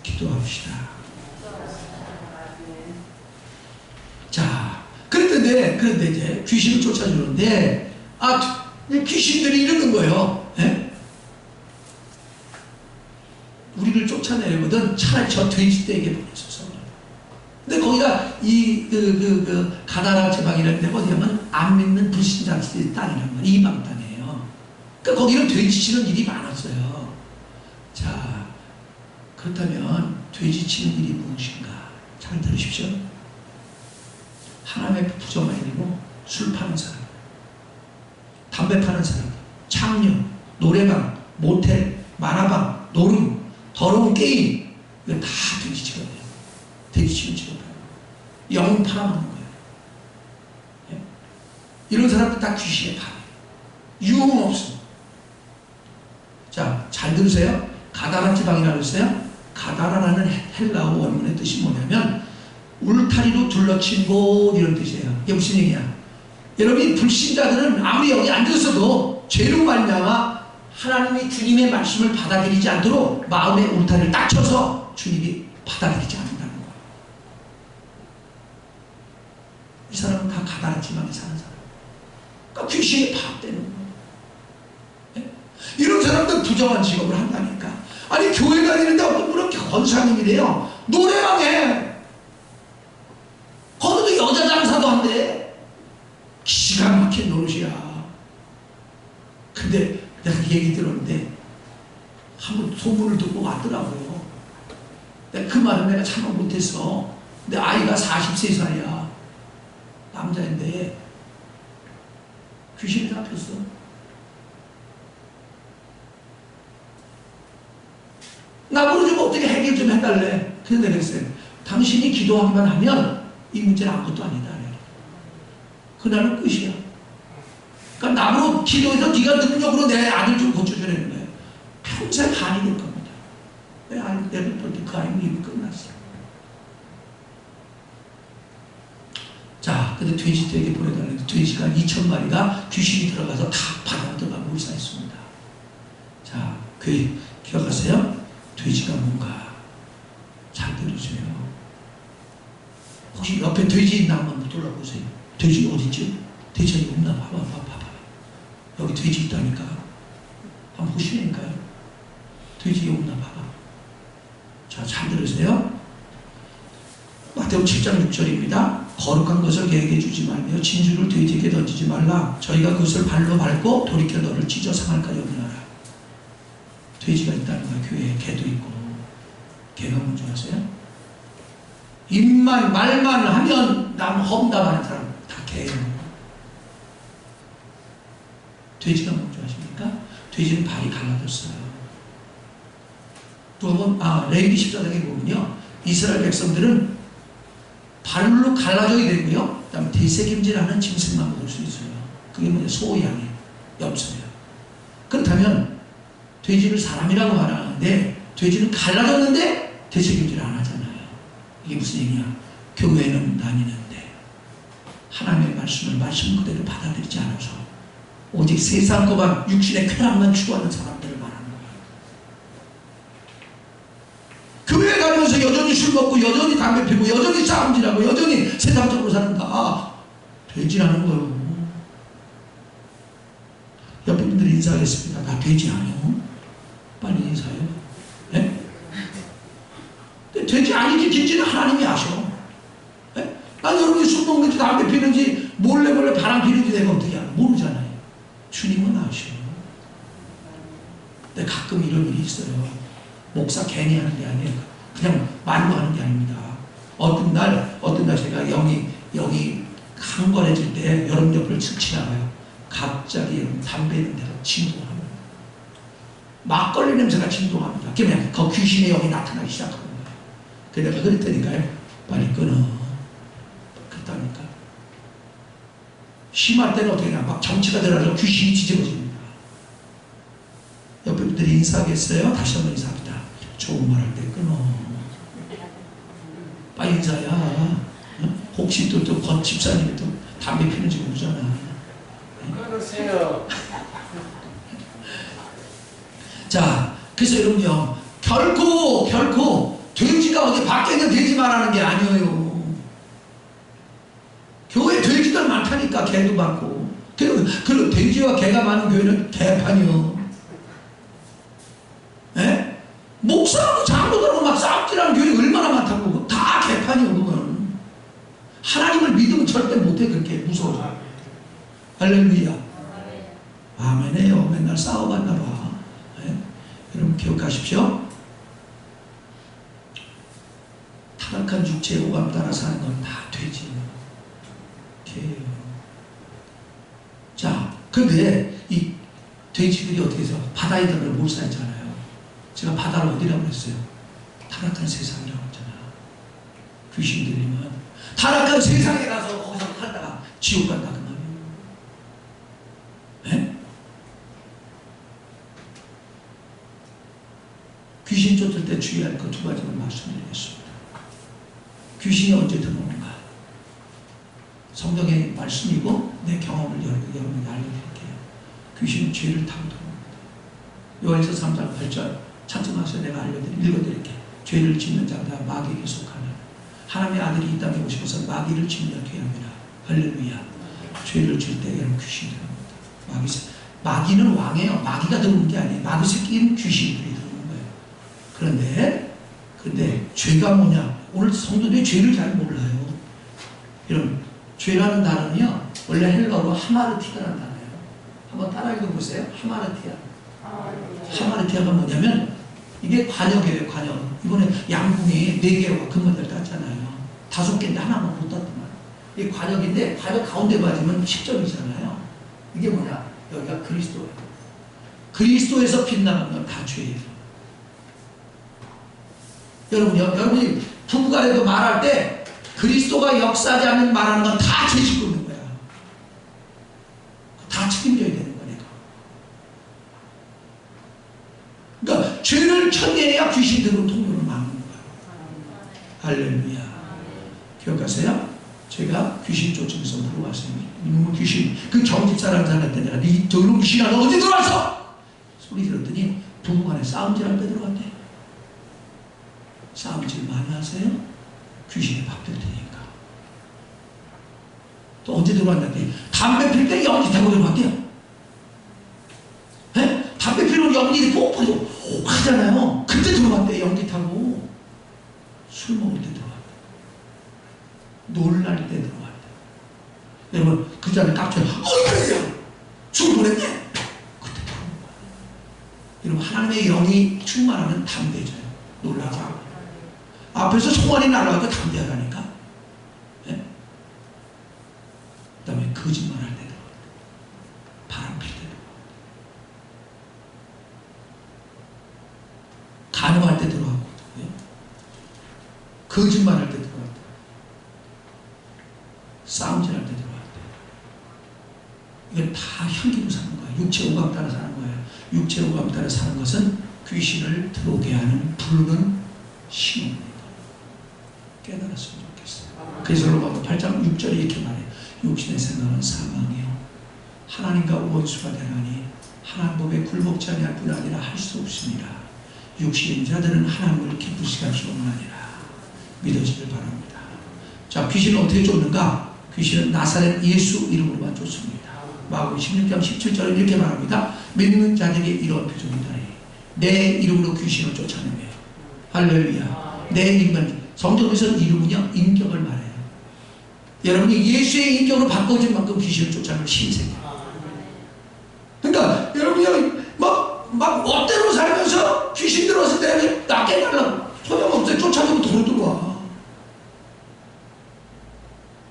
기도합시다. 자, 그런데 이제 귀신을 쫓아주는데 귀신들이 이러는 거예요. 예? 우리를 쫓아내려거든 차라리 저 돼지떼에게 보내소서. 근데 거기가 가다라 지방이라는 데가 어디냐면 안 믿는 불신자들의 땅이란 말이에요. 이방 땅이에요. 그러니까 거기는 돼지 치는 일이 많았어요. 자, 그렇다면 돼지 치는 일이 무엇인가? 잘 들으십시오. 하나님의 부정하인이고 술 파는 사람, 담배 파는 사람, 창녀, 노래방, 모텔, 만화방, 노름, 더러운 게임, 이거 다 돼지치거든요. 돼지치는 직업이에요. 영혼 팔아먹는 거예요. 예? 이런 사람들 다 귀신에 팔아요. 유흥 없어. 자, 잘 들으세요. 가다라 지방이라고 했어요. 가다라라는 헬라어 원문의 뜻이 뭐냐면 울타리로 둘러친 곳 이런 뜻이에요. 이게 무슨 얘기야? 여러분이 불신자들은 아무리 여기 앉아서도 죄로 말미암아 하나님이 주님의 말씀을 받아들이지 않도록 마음의 울타리를 딱 쳐서 주님이 받아들이지 않는다는 거예요. 이 사람은 다 가다라 지방에 사는 사람. 그러니까 귀신이 파악되는 거예요. 네? 이런 사람들 부정한 직업을 한다니까. 아니 교회 다니는데 어떤 분은 권사님이래요. 노래방에 거기도 여자 장사도 한대. 기가 막힌 노릇이야. 근데 내가 얘기 들었는데 한번 소문을 듣고 왔더라고요. 그 말은 내가 참아 못했어. 근데 아이가 43살이야. 남자인데 귀신이 잡혔어. 나보고 좀 어떻게 해결 좀 해달래. 그래서 내가 그랬어요. 당신이 기도하기만 하면 이 문제는 아무것도 아니다. 그날은 끝이야. 그러니까 나보고 기도해서 네가 능력으로 내 아들 좀 고쳐주라는 거예요. 평생 한이 될 겁니다. 내 아들 볼 때 그 아이는 이미 끝났어요. 자, 근데 돼지떼에게 보내달라고 돼지가 2,000마리가 귀신이 들어가서 다 바다로 들어가 몰사했습니다. 자, 기억하세요? 돼지가 뭔가 잘 들으세요. 혹시 옆에 돼지 있나 한번 돌아보세요. 돼지 어디지? 돼지가 없나? 봐봐. 여기 돼지 있다니까. 한번 보시라니까요. 돼지 없나 봐봐. 자, 잘 들으세요. 마태복음 7장 6절입니다. 거룩한 것을 개에게 주지 말며 진주를 돼지에게 던지지 말라. 저희가 그것을 발로 밟고 돌이켜 너를 찢어 상할까 염려하라. 돼지가 있다는 거야. 교회에 개도 있고. 개가 뭔지 아세요? 입만 말만 하면 남 험담하는 사람 다 개예요. 돼지가 뭔지 아십니까? 돼지는 발이 갈라졌어요. 또 한번 레위기 14장에 보면요, 이스라엘 백성들은 발로 갈라져야 되고요, 그 다음에 대세김질하는 짐승만 먹을 수 있어요. 그게 뭐냐? 소, 양이 염소예요. 그렇다면 돼지를 사람이라고 말하는데 돼지는 갈라졌는데 대세김질 안 하잖아요. 이게 무슨 얘기냐? 교회는 나뉘는데 하나님의 말씀을 말씀 그대로 받아들이지 않아서 오직 세상 것만 육신의 쾌락만 추구하는 사람들을 말하는 거예요. 교회 가면서 여전히 술 먹고 여전히 담배 피고 여전히 싸움질하고 여전히 세상적으로 산다. 돼지라는 거예요. 옆에 분들이 인사하겠습니다. 나 돼지 아니요? 빨리 인사해요. 네? 돼지 아니지 진지는 하나님이 아셔. 네? 난 여러분이 술 먹는지 담배 피는지 몰래 바람 피는지 내가 어떻게 알아? 모르잖아요. 주님은 아셔. 근데 가끔 이런 일이 있어요. 목사 괜히 하는 게 아니에요. 그냥 말로 하는 게 아닙니다. 어떤 날 제가 영이 강건해질 때 여러분 옆을 슥 지나가요. 갑자기 담배 있는 데가 진동합니다. 막걸리 냄새가 진동합니다. 그러면 그 귀신의 영이 나타나기 시작합니다. 그래서 내가 그랬다니까요. 빨리 끊어. 그랬다니까. 심할 때는 어떻게 하냐. 막 정치가 들어가서 귀신이 뒤집어집니다. 옆에 분들이 인사하겠어요? 다시 한번 인사합니다. 좋은 말 할 때 끊어. 빨리 인사야. 혹시 또 집사님이 또 담배 피는지 모르잖아. 끊으세요. 자, 그래서 여러분요, 결코 돼지가 어디 밖에 있는 돼지만 하는 게 아니에요. 교회 돼지들 많다니까. 개도 많고. 그리고 돼지와 개가 많은 교회는 개판이요. 예? 목사하고 장로들하고 막 싸움질하는 교회 얼마나 많다고. 다 개판이요. 그건 하나님을 믿으면 절대 못해. 그렇게 무서워서. 할렐루야. 아멘해요. 맨날 싸워봤나 봐. 예? 여러분 기억하십시오. 타락한 육체의 오감 따라 사는 건 다 돼지예요. 개예요. 자, 근데 이 돼지들이 어떻게 해서 바다에 들어가 몰사했잖아요. 제가 바다를 어디라고 그랬어요? 타락한 세상이라고 했잖아요. 귀신들이면 타락한 세상에 가서 거기서 살다가 지옥 간다 그 말이에요. 네? 귀신 쫓을 때 주의할 것 두 가지만 말씀드리겠습니다. 귀신이 언제 들어오는가? 성경의 말씀이고 내 경험을 여러분에게 알려드릴게요. 귀신은 죄를 타고 들어옵니다. 요한일서 3장 8절 찬송하셔서 내가 읽어드릴게요. 죄를 짓는 자가 마귀에게 속하는 하나님의 아들이 이 땅에 오셔서 마귀를 진멸케 합니다. 할렐루야. 죄를 질 때 여러분 귀신이 들어옵니다. 마귀는 왕이에요. 마귀가 들어오는 게 아니에요. 마귀 새끼는 귀신들이 들어오는 거예요. 그런데 죄가 뭐냐? 오늘 성도들이 죄를 잘 몰라요. 여러분, 죄라는 단어는요, 원래 헬라어로 하마르티아라는 단어예요. 한번 따라 읽어보세요. 하마르티아. 하마르티아가 뭐냐면, 이게 관역이에요, 관역. 이번에 양궁이 4개와 금메달 땄잖아요. 5개인데 하나만 못 땄단 말이에요. 이게 관역인데, 관역 가운데 맞으면 10점이잖아요. 이게 뭐냐? 여기가 그리스도예요. 그리스도에서 빛나는 건 다 죄예요. 여러분이 부부간에도 말할 때 그리스도가 역사하지 않는 말하는 건 다 죄 짓고 있는 거야. 다 책임져야 되는 거니까. 그러니까 죄를 천내야 귀신 들어온 통로를 막는 거야. 할렐루야. 기억하세요? 제가 귀신 쫓으면서 물어봤어요. 이놈의 귀신, 그 정집사라는 사람한테 내가 네 저런 귀신아 너 어디 들어왔어? 소리 들었더니 부부간에 싸움질할 때 들어갔대. 싸움질 많이 하세요? 귀신이 바뀔 테니까. 또 언제 들어왔는데 담배 필 때 연기 타고 들어왔대요. 네? 담배 피우면 연기를 뽀뽀 하잖아요. 그때 들어왔대. 연기 타고 술 먹을 때 들어왔대. 놀랄 때 들어왔대. 여러분 그 자리에 깍쳐요. 그래요. 죽을 뻔했네. 그때 들어온 거야. 여러분 하나님의 영이 충만하면 담대해져요. 놀라지 않아요. 앞에서 소원이 날아가고 담대하다니까. 네? 그 다음에 거짓말할 때 들어왔대. 바람 필 때 들어왔대. 간음할 때 들어왔고, 거짓말할 때 들어왔대. 싸움질할 때 들어왔대. 이건 다 현기로 사는 거야. 육체 오감 따라 사는 거야. 육체 오감 따라 사는 것은 귀신을 들어오게 하는 부르는 신호입니다. 깨달았으면 좋겠어요. 그래서 로마서 8장 6절에 이렇게 말해요. 육신의 생각은 사망이요 하나님과 원수가 되나니 하나님 법에 굴복지 아니할 뿐 아니라 할 수 없습니다. 육신인 자들은 하나님을 기쁘시게 할 수 없느니라. 믿어지길 바랍니다. 자, 귀신은 어떻게 쫓는가? 귀신은 나사렛 예수 이름으로만 쫓습니다. 마가복음 16장 17절에 이렇게 말합니다. 믿는 자들에게 이런 표정이다. 내 이름으로 귀신을 쫓아내며 할렐루야. 내 이름은 성경에서 이름은요 인격을 말해요. 여러분이 예수의 인격으로 바꿔진 만큼 귀신을 쫓아내는 신세계예요. 그러니까 여러분이 막 멋대로 살면서 귀신 들어서 내가 나 깨달라고 소용없어요. 쫓아내고 도로 들어와.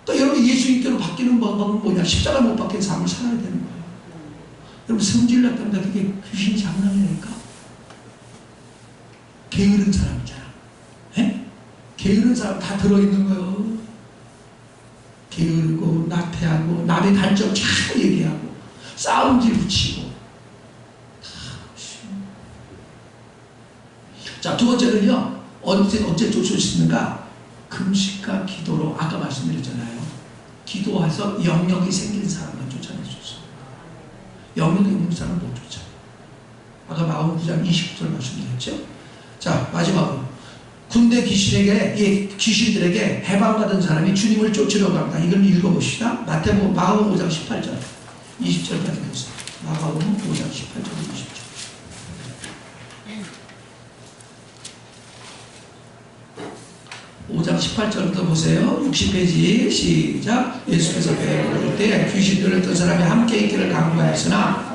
그러니까 여러분 예수 인격으로 바뀌는 방법은 뭐냐? 십자가 못 박힌 삶을 살아야 되는 거예요. 여러분 성질 났답니다. 그게 귀신이 장난이니까. 게으른 사람이잖아. 에? 게으른 사람 다 들어있는 거예요. 게으르고 나태하고 남의 단점 자꾸 얘기하고 싸움질 붙이고 다 자, 두 번째는요. 언제 쫓을 수 있는가? 금식과 기도로 아까 말씀드렸잖아요. 기도해서 영역이 생긴 사람만 쫓아낼 수 있어요. 영역이 없는 사람은 못 쫓아요. 아까 마가복음 9장 29절 말씀드렸죠. 자, 마지막으로 군대 귀신들에게 해방받은 사람이 주님을 쫓으려고 합니다. 이걸 읽어봅시다. 마가복음 5장 18절 20절까지 보세요. 마가복음 5장 18절 20절. 5장 18절부터 보세요. 60페이지 시작. 예수께서 배에 오를 때 귀신 들렸던 사람이 함께 있기를 강구하였으나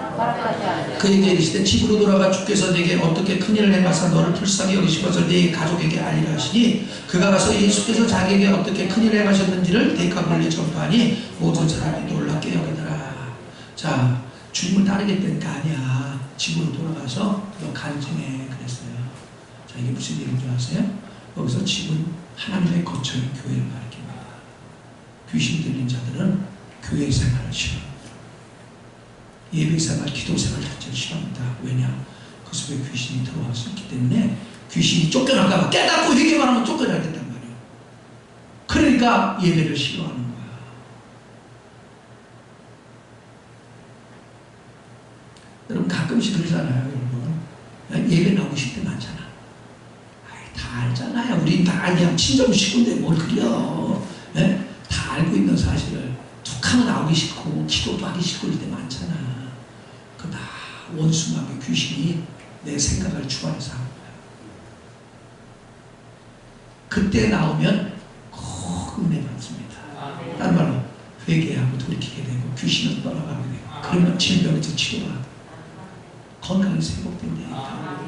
그에게 이르시되 집으로 돌아가 주께서 내게 어떻게 큰일을 행하사 너를 불쌍히 여기시고서 네 가족에게 알리라 하시니 그가 가서 예수께서 자기에게 어떻게 큰일을 행하셨는지를 데카볼리에 전파하니 모든 사람이 놀랍게 여기더라. 자, 주님을 따르겠다니까 아니야. 집으로 돌아가서 너 간증해 그랬어요. 자, 이게 무슨 얘기인 줄 아세요? 거기서 집은 하나님의 거처인 교회를 가리킵니다. 귀신 들린 자들은 교회 생활을 싫어합니다. 예배 생활, 기도 생활 자체를 싫어합니다. 왜냐? 그 속에 귀신이 들어올 수 있기 때문에 귀신이 쫓겨날까봐 깨닫고 회개만 하면 쫓겨나겠단 말이에요. 그러니까 예배를 싫어하는 거야. 여러분 가끔씩 그러잖아요. 여러분 예배 나오고 싶을 때 많잖아. 다 알잖아요. 우린 다 그냥 친정 식구인데 뭘 그려. 네? 다 알고 있는 사실을 툭하면 나오기 싫고 기도도 하기 싫고 이럴 때 많잖아. 그 다 원수마귀 귀신이 내 생각을 주관해서 하는 거야. 그때 나오면 꼭 은혜 받습니다. 다른 말로 회개하고 돌이키게 되고 귀신은 떠나가게 되고 그러면 질병에서 치료가 건강이 회복된다니까.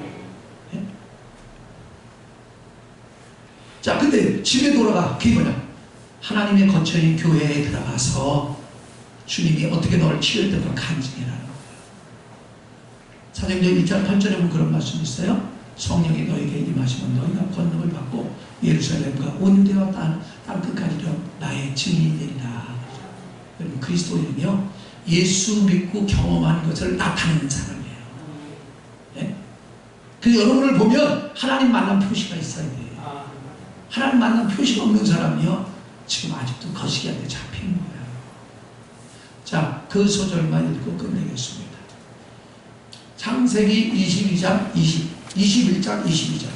네? 자, 근데 집에 돌아가. 그게 뭐냐? 하나님의 거처인 교회에 들어가서 주님이 어떻게 너를 치유했던 걸 간증해라는 거예요. 사도행전 1장 8절에 보면 그런 말씀이 있어요. 성령이 너에게 임하시면 너희가 권능을 받고 예루살렘과 온 유대와 땅 끝까지로 나의 증인이 되리라. 여러분 그리스도인은요 예수 믿고 경험한 것을 나타내는 사람이에요. 네? 그 여러분을 보면 하나님 만난 표시가 있어야 돼요. 하나님 만난 표시가 없는 사람이요 지금 아직도 거시기한테 잡히는 거예요. 자, 그 소절만 읽고 끝내겠습니다. 창세기 21장 22절.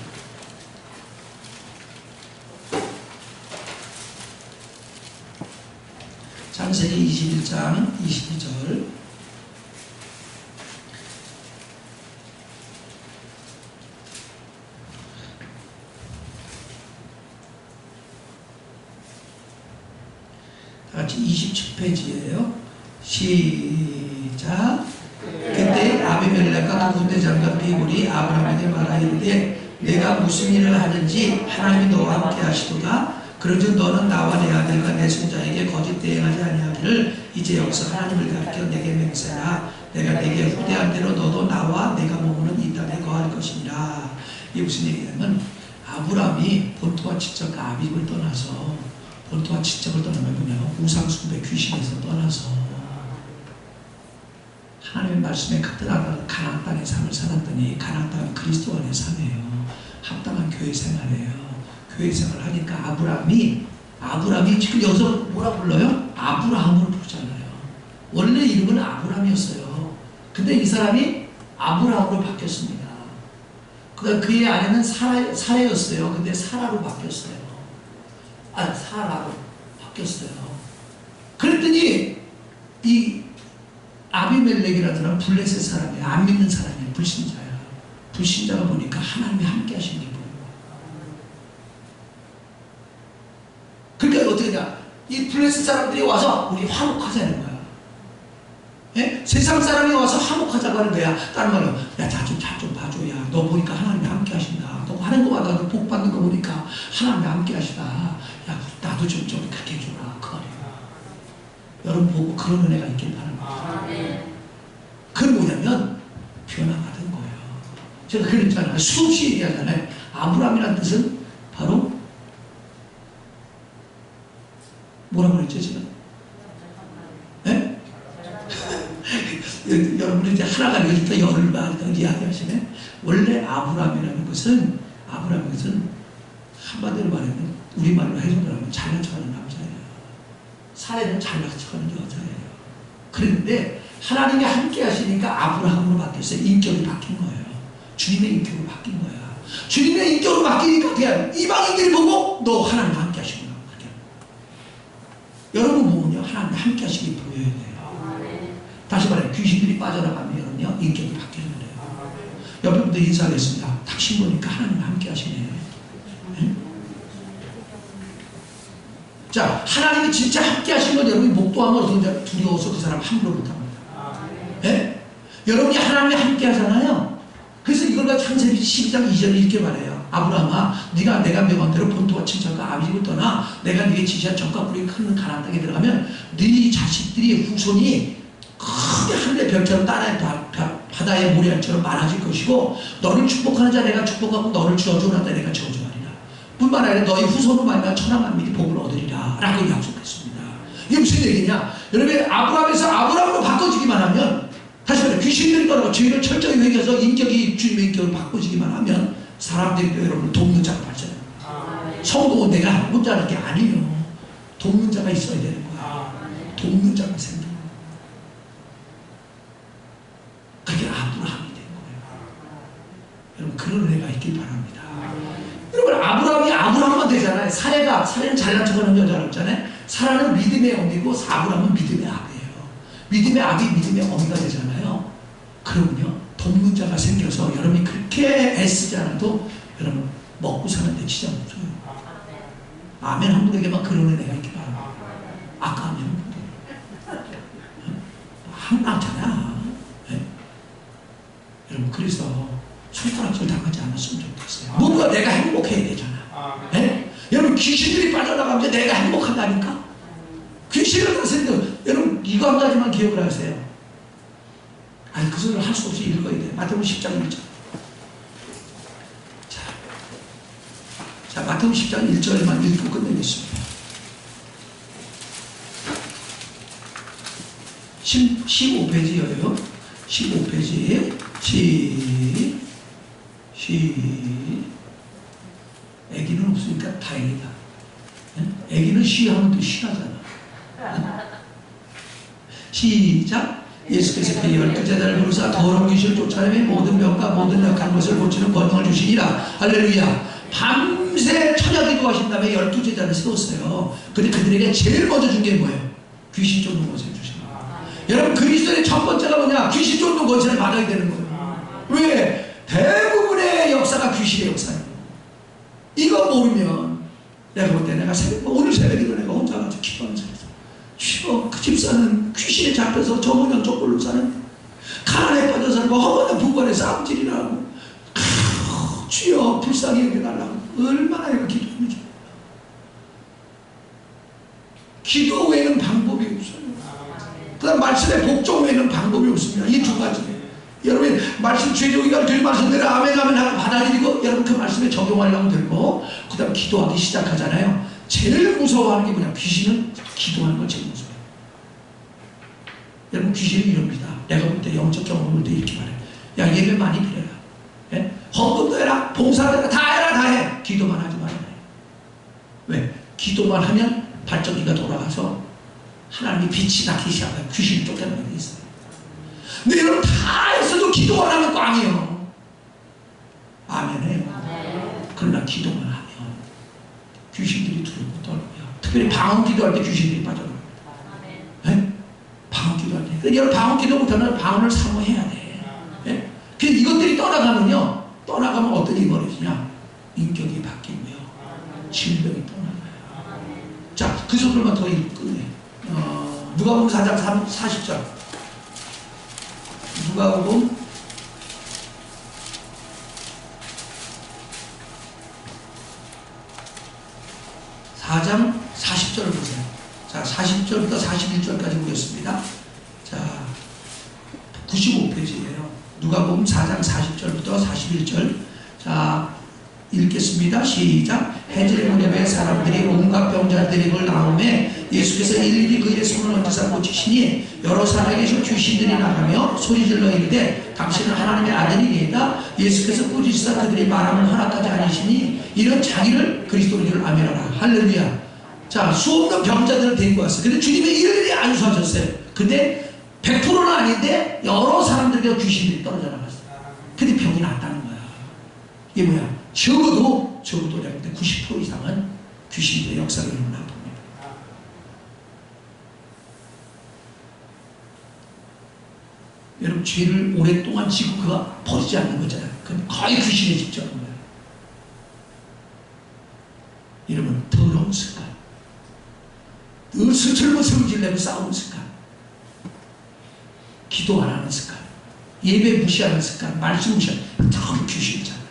창세기 21장 22절. 다 같이 27페이지예요. 시작. 그때 아비멜렉과 그 군대장과 비굴이 아브라함에게 말하이르되 내가 무슨 일을 하든지 하나님이 너와 함께 하시도다. 그러즉 너는 나와 내 아들과 내 손자에게 거짓 대행하지 아니하기를 이제 여기서 하나님을 가르쳐 내게 맹세하라. 내가 내게 후대한 대로 너도 나와 내가 머무는 이 땅에 거할 것이니라. 이게 무슨 얘기냐면 아브라함이 본토와 친척 아비를 떠나서 본토와 친척을 떠나면 뭐냐면 우상숭배 귀신에서 떠나서 하나님의 말씀에 가득한 가나안 땅의 삶을 살았더니 가나안 땅은 그리스도 안의 삶이에요. 합당한 교회 생활이에요. 교회 생활을 하니까 아브라함이 지금 여기서 뭐라 불러요? 아브라함으로 부르잖아요. 원래 이름은 아브라함이었어요. 근데 이 사람이 아브라함으로 바뀌었습니다. 그러니까 그의 아내는 사라였어요. 근데 사라로 바뀌었어요. 사라로 바뀌었어요. 그랬더니 이 아비멜렉이라는 사람은 블레셋 사람이에요. 안 믿는 사람이에요. 불신자야. 불신자가 보니까 하나님이 함께 하신 게 보여요. 그러니까 어떻게 되냐, 이 블레셋 사람들이 와서 우리 화목하자는 거야. 예? 세상 사람이 와서 화목하자고 하는 거야. 다른 말로 야 자 좀 봐줘. 야 너 보니까 하나님이 함께 하신다. 너 하는 거마다 너 복 받는 거 보니까 하나님이 함께 하시다. 야 나도 좀 그렇게 해줘라. 그 말이야. 여러분 보고 그런 은혜가 있길 바랍니다. 그건 뭐냐면 변화받은 거예요. 제가 그랬잖아요. 수없이 얘기하잖아요. 아브라함이라는 뜻은 바로 뭐라고 그랬죠 지금? 네? 여러분이 이제 하나가 되니까 열을 말하는 이야기하시네. 원래 아브라함이라는 것은 한마디로 말하면 우리말로 해석하면 잘난 척하는 남자예요. 사례는 잘난 척하는 여자예요. 그런데 하나님이 함께 하시니까 아브라함으로 바뀌었어요. 인격이 바뀐 거예요. 주님의 인격으로 바뀐 거야. 주님의 인격으로 바뀌니까 그냥 이방인들이 보고 너 하나님 함께 하시구나. 여러분 보면요 하나님 함께 하시기 보여야 돼요. 다시 말해 귀신들이 빠져나가면요 인격이 바뀌는 거예요. 옆에 분들 인사하겠습니다. 당신 보니까 하나님 함께 하시네요. 네? 자, 하나님이 진짜 함께 하신 건 여러분이 목도하면 어떻게 두려워서 그 사람 함부로 못합니다. 네? 여러분이 하나님이 함께 하잖아요. 그래서 이걸 가 창세기 12장 2절에 이렇게 말해요. 아브라함아, 네가 내가 명한 대로 본토와 친척과 아비집을 떠나 내가 네게 지시한 적과 꿀이 큰 가나안 땅에 들어가면 네 자식들이 후손이 크게 하늘의 별처럼 땅의 바다의 모래알처럼 많아질 것이고 너를 축복하는 자 내가 축복하고 너를 저주하는 자 내가 저주하리라. 뿐만 아니라 너희 후손으로 말미암아 천하 만민이 복을 얻으리라 라고 약속했습니다. 이게 무슨 얘기냐? 여러분 아브라함에서 아브라함으로 바꿔지기만 하면 다시 말해 귀신들이 떠나고 죄를 철저히 회개해서 인격이 주님의 인격으로 바꿔지기만 하면 사람들이 여러분을 돕는 자가 발전합니다. 성도는 내가 혼자 하는 게 아니에요. 돕는 자가 있어야 되는 거야. 돕는 자가 생기는 거야. 그게 아브라함이 된 거예요. 여러분 그런 은혜가 있길 바랍니다. 여러분 아브라함만 되잖아요. 사례는 잘난 척하는 여자라고 했잖아요. 사라는 믿음의 어미고 아브라함은 믿음의 아비예요. 믿음의 아비, 믿음의 어미가 되잖아요. 그러면요 돕는 자가 생겨서 여러분이 그렇게 애쓰지 않아도 여러분 먹고 사는데 지장 없어요. 아멘 한 분에게만 그런 은혜가 있기 바랍니다. 아까 아멘 한 분에게 한남잖아. 네? 여러분 그래서 손가락질 당하지 않았으면 좋겠어요. 뭔가 내가 행복해야 되잖아. 네? 여러분 귀신들이 빠져나가면 내가 행복하다니까. 귀신을 다스리는 여러분 이거 한 가지만 기억을 하세요. 아니 그 소리를 할 수 없이 읽어야 돼. 마태복음 10장 1절. 자, 마태복음 10장 1절만 읽고 끝내겠습니다. 15페이지여요. 15페이지. 애기는 없으니까 다행이다. 애기는 시하면 또 신하잖아. 시작. 예수께서 그 12제자를 부르사 더러운 귀신을 쫓아내며 모든 병과 모든 약한 것을 고치는 권능을 주시니라. 할렐루야. 밤새 처녀 기도하신 다음에 12제자를 세웠어요. 근데 그들에게 제일 먼저 준 게 뭐예요? 귀신 쫓는 것을 주시는 거예요. 여러분, 그리스도의 첫 번째가 뭐냐? 귀신 쫓는 것을 받아야 되는 거예요. 왜? 대부분의 역사가 귀신의 역사예요. 이거 모르면 내가 볼 때 내가 오늘 새벽에도 내가 혼자 가지고 기도하면서 주여, 그 집사는 귀신에 잡혀서 저모년 저꼴로 사는, 가난에 빠져 살고 허거나 부관에 싸움질이 나고, 주여 불쌍히 여겨달라고 얼마나 내가 기도합니다. 기도 외에는 방법이 없어요. 그 다음 말씀의 복종 외에는 방법이 없습니다. 이 두 가지. 여러분 말씀 죄종이가 그 말씀대로 아멘 하고 받아들이고 여러분 그 말씀에 적용하려면 되고, 그 다음 기도하기 시작하잖아요. 제일 무서워하는 게 뭐냐? 귀신은 기도하는 거 제일 무서워요. 여러분 귀신은 이럽니다. 내가 볼 때 영적 경험을 볼 때 이렇게 말해요. 야, 예배 많이 드려라. 예? 헌금도 해라. 봉사도 해라. 다 해라. 다 해. 기도만 하지 말아요. 왜? 기도만 하면 발전기가 돌아가서 하나님이 빛이 나기 시작해요. 귀신이 쫓겨나게 돼 있어요. 근데 여러분 다 했어도 기도만 하면 꽝이에요. 아멘 해요. 그러나 기도만 하면 귀신들이 두렵고 떨고요. 특별히 방언 기도할 때 귀신들이 빠져나가요. 네? 방언 기도할 때. 근데 여러분 방언 기도 못하면 방언을 사모해야 돼. 네? 근데 이것들이 떠나가면요. 떠나가면 어떤 일이 벌어지냐? 인격이 바뀌고요. 질병이 떠나가요. 자, 그 소설만 더 읽을게요. 누가복음 4장 40절. 누가복음 4장 40절을 보세요. 자, 40절부터 41절까지 보겠습니다. 자, 95페이지예요. 누가복음 4장 40절부터 41절. 자, 읽겠습니다. 시작. 해질 무렵에 사람들이 온갖 병자들을 나오매 예수께서 일일이 그의 손을 얹으사 고치시니 여러 사람에게서 귀신들이 나가며 소리질러 이르되 당신은 하나님의 아들이니이다. 예수께서 꾸짖으사 그들이 말함을 허락하지 않으시니 이런 자기를 그리스도인 줄 아멘하라. 할렐루야. 자, 수없는 병자들을 데리고 왔어요. 근데 주님의 일일이 안수하셨어요. 근데 100%는 아닌데 여러 사람들에게 귀신들이 떨어져 나갔어요. 근데 병이 났다는 거야. 이게 뭐야? 적어도 내가 볼 때 90% 이상은 귀신들의 역사를 일어나 봅니다. 여러분 죄를 오랫동안 지고 그가 버리지 않는 거잖아요. 그건 거의 귀신에 집중하는 거예요. 이러면 더러운 습관, 늘 스스로 성질내고 싸우는 습관, 기도 안 하는 습관, 예배 무시하는 습관, 말씀 무시하는 다 귀신이잖아요.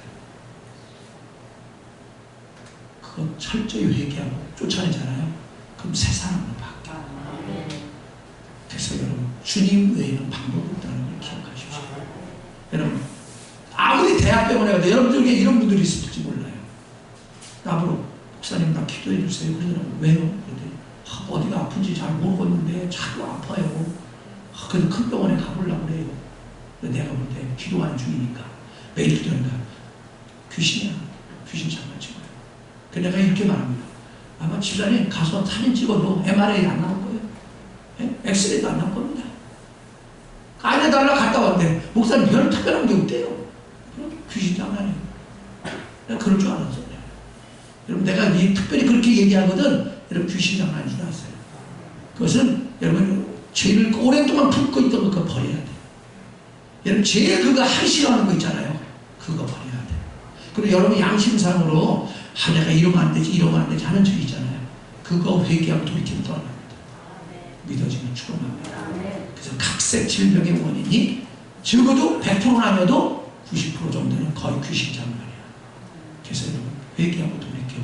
그거 철저히 회개하고 쫓아내잖아요. 그럼 새 사람으로 바뀌어요. 그래서 여러분 주님 외에는 방법이 없다는 걸 기억하십시오. 여러분 아무리 대학병원에 가도 여러분 중에 이런 분들이 있을지 몰라요. 나보고 목사님 나 기도해 주세요. 그러더라고요. 왜요? 그랬더니 어디가 아픈지 잘 모르겠는데 자꾸 아파요. 그래서 큰 병원에 가보려고 그래요. 내가 볼 때 기도하는 중이니까 매일 기도하니까 귀신이야. 귀신 장난치고. 그래서 내가 이렇게 말합니다. 아마 집사님 가서 사진 찍어도 MRI 안 나올 거예요. 엑스레이도 안 나올 겁니다. 안에달라 갔다 왔는데 목사님 별 특별한 게 없대요. 귀신 장난이에요. 내가 그럴 줄 알았어요. 여러분 내가 특별히 그렇게 얘기하거든. 여러분 귀신 장난인 줄 알았어요. 그것은 여러분 죄를 오랫동안 품고 있던 거 그거 버려야 돼. 여러분 죄 그거 하기 싫어하는 거 있잖아요. 그거 버려야 돼. 그리고 여러분 양심상으로 내가 이러면 안 되지 이러면 안 되지 하는 죄 있잖아요. 그거 회개하고 돌이키면 떠납니다. 믿어지면 출범합니다. 그래서 각색 질병의 원인이 적어도 100%는 아니어도 90% 정도는 거의 귀신 장난이야. 그래서 여러분 회개하고 돌이켜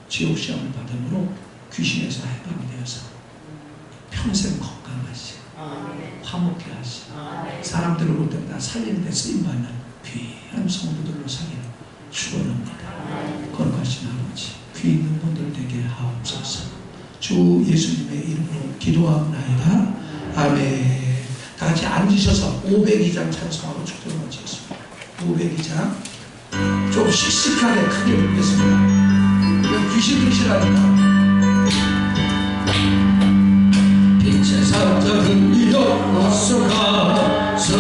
지옥 시험을 받음으로 귀신에서 해방이 되어서 평생 건강하시, 화목해 하시, 사람들을 볼 때마다 살리는 데 쓰임받는 귀한 성도들로 살기를 축원합니다. 거룩하신 필요 있는 분들 되게 하옵소서. 주 예수님의 이름으로 기도하옵나이다. 아멘. 다 같이 앉으셔서 502장 찬송하고 축도를 마치겠습니다. 502장 좀 씩씩하게 크게 부르겠습니다. 귀신 들으시라니까. 빛의 사자들이여 어서 가서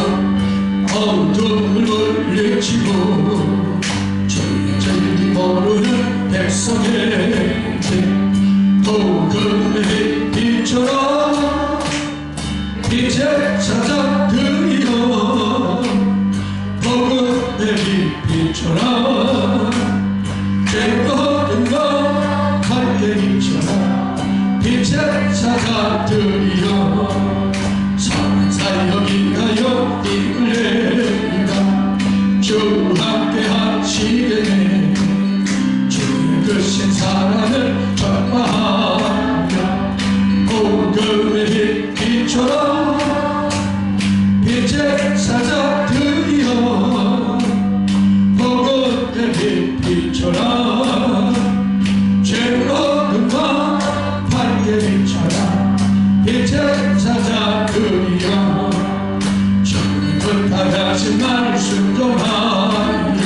어둠을 물리치고 주의 진리 모르는 백성에게 복음의 빛처럼 빛의 사자들이여 복음의 빛처럼 죄거든 것 밝게 비춰라. 빛의 사자들이여 선한 사역 위하여 힘을 내리라. 주 함께 하시겠네. 주의 크신 사랑을 전파하며 복음의 빛처럼 빛의 사자들이여 복음의 빛처럼 죄로는 것 밝게 비춰라. 빛의 사자들이여 주님은 바라신 말 순종하여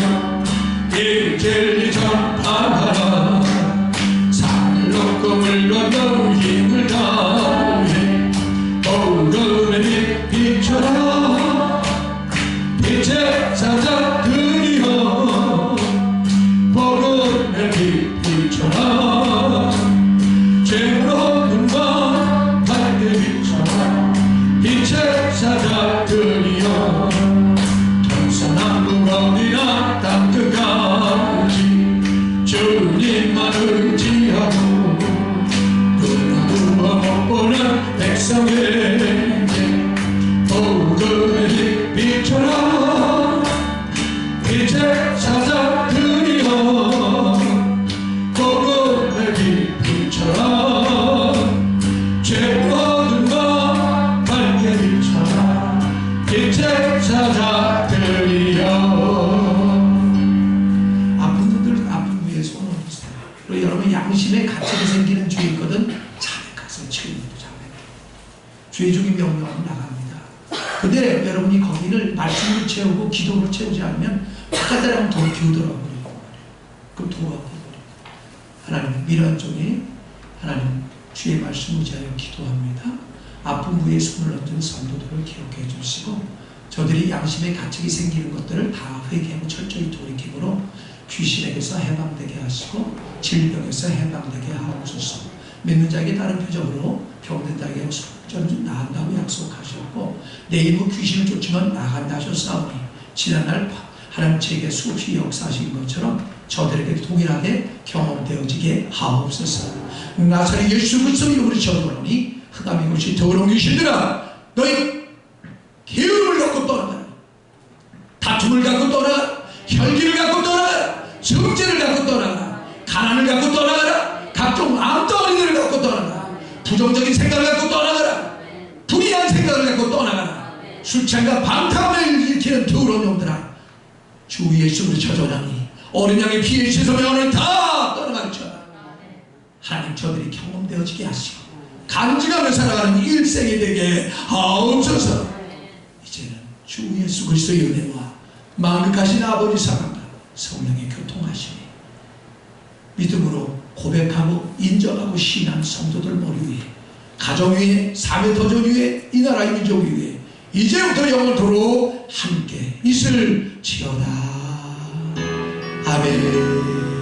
이 진리 전파하라. 산을 넘고 물 건너 힘을 다해 복음의 빛처럼 빛의 사자들이여 복음의 빛처럼 죄로는 것 밝게 비춰라. 빛의 사자들이여 동서남북 어디나 땅 끝까지 주님만 의지하고 눈으로 못 보는 백성에게 복음의 빛처럼 빛의 사자들이여 복음의 빛처럼 죄로는 것 밝게 비춰라. 빛의 사자들이여. 아픈 분들 아픈 위에 손을 얹으세요. 그리고 여러분 양심의 가책이 생기는 죄 있거든 자백 가서 치료도 자백. 죄 중에 명령하면 나갑니다. 근데 여러분이 거기를 말씀으로 채우고 기도로 채우지 않으면 바깥에라면 더 기우더라고 그래요. 그럼 도와버려요. 하나님 미련 중에 하나님 주의 말씀 의지하여 기도합니다. 아픈 부위에 손을 얹은 성도들을 기억해 주시고 저들이 양심의 가책이 생기는 것들을 다 회개하고 철저히 돌이킴으로 귀신에게서 해방되게 하시고 질병에서 해방되게 하옵소서. 믿는 자에게 다른 표적으로 병든 자에게 전주 나간다고 약속하셨고 내 이름으로 귀신을 쫓으면 나간다 하셨사오니 지난날 하나님 제게 수없이 역사하신 것처럼 저들에게 동일하게 경험되어지게 하옵소서. 나사렛 예수 그리스도 이름으로 저주하노니 흑암의 곳이 더러운 귀신들아 너희 게으름을 갖고 떠나가라. 다툼을 갖고 떠나가라. 혈기를 갖고 떠나가라. 정죄를 갖고 떠나가라. 가난을 갖고 떠나가라. 각종 암덩어리들을 갖고 떠나가라. 부정적인 생각을 갖고 떠나가라. 불의한 생각을 갖고 떠나가라. 술 취함과 방탕을 일으키는 더러운 놈들아 주 예수로 저주하니 어린 양의 피에 씻으며 오늘 다 떠나갈지어다. 하나님 저들이 경험되어지게 하시고 간증하며 살아가는 일생이 되게 하옵소서. 이제는 주 예수 그리스도의 은혜와 만극하신 아버지 사랑과 성령의 교통하심이 믿음으로 고백하고 인정하고 신한 성도들 머리 위에 가정 위에 삶의 도전 위에 이 나라의 민족 위에 이제부터 영원토록 함께 있을지어다. 아멘.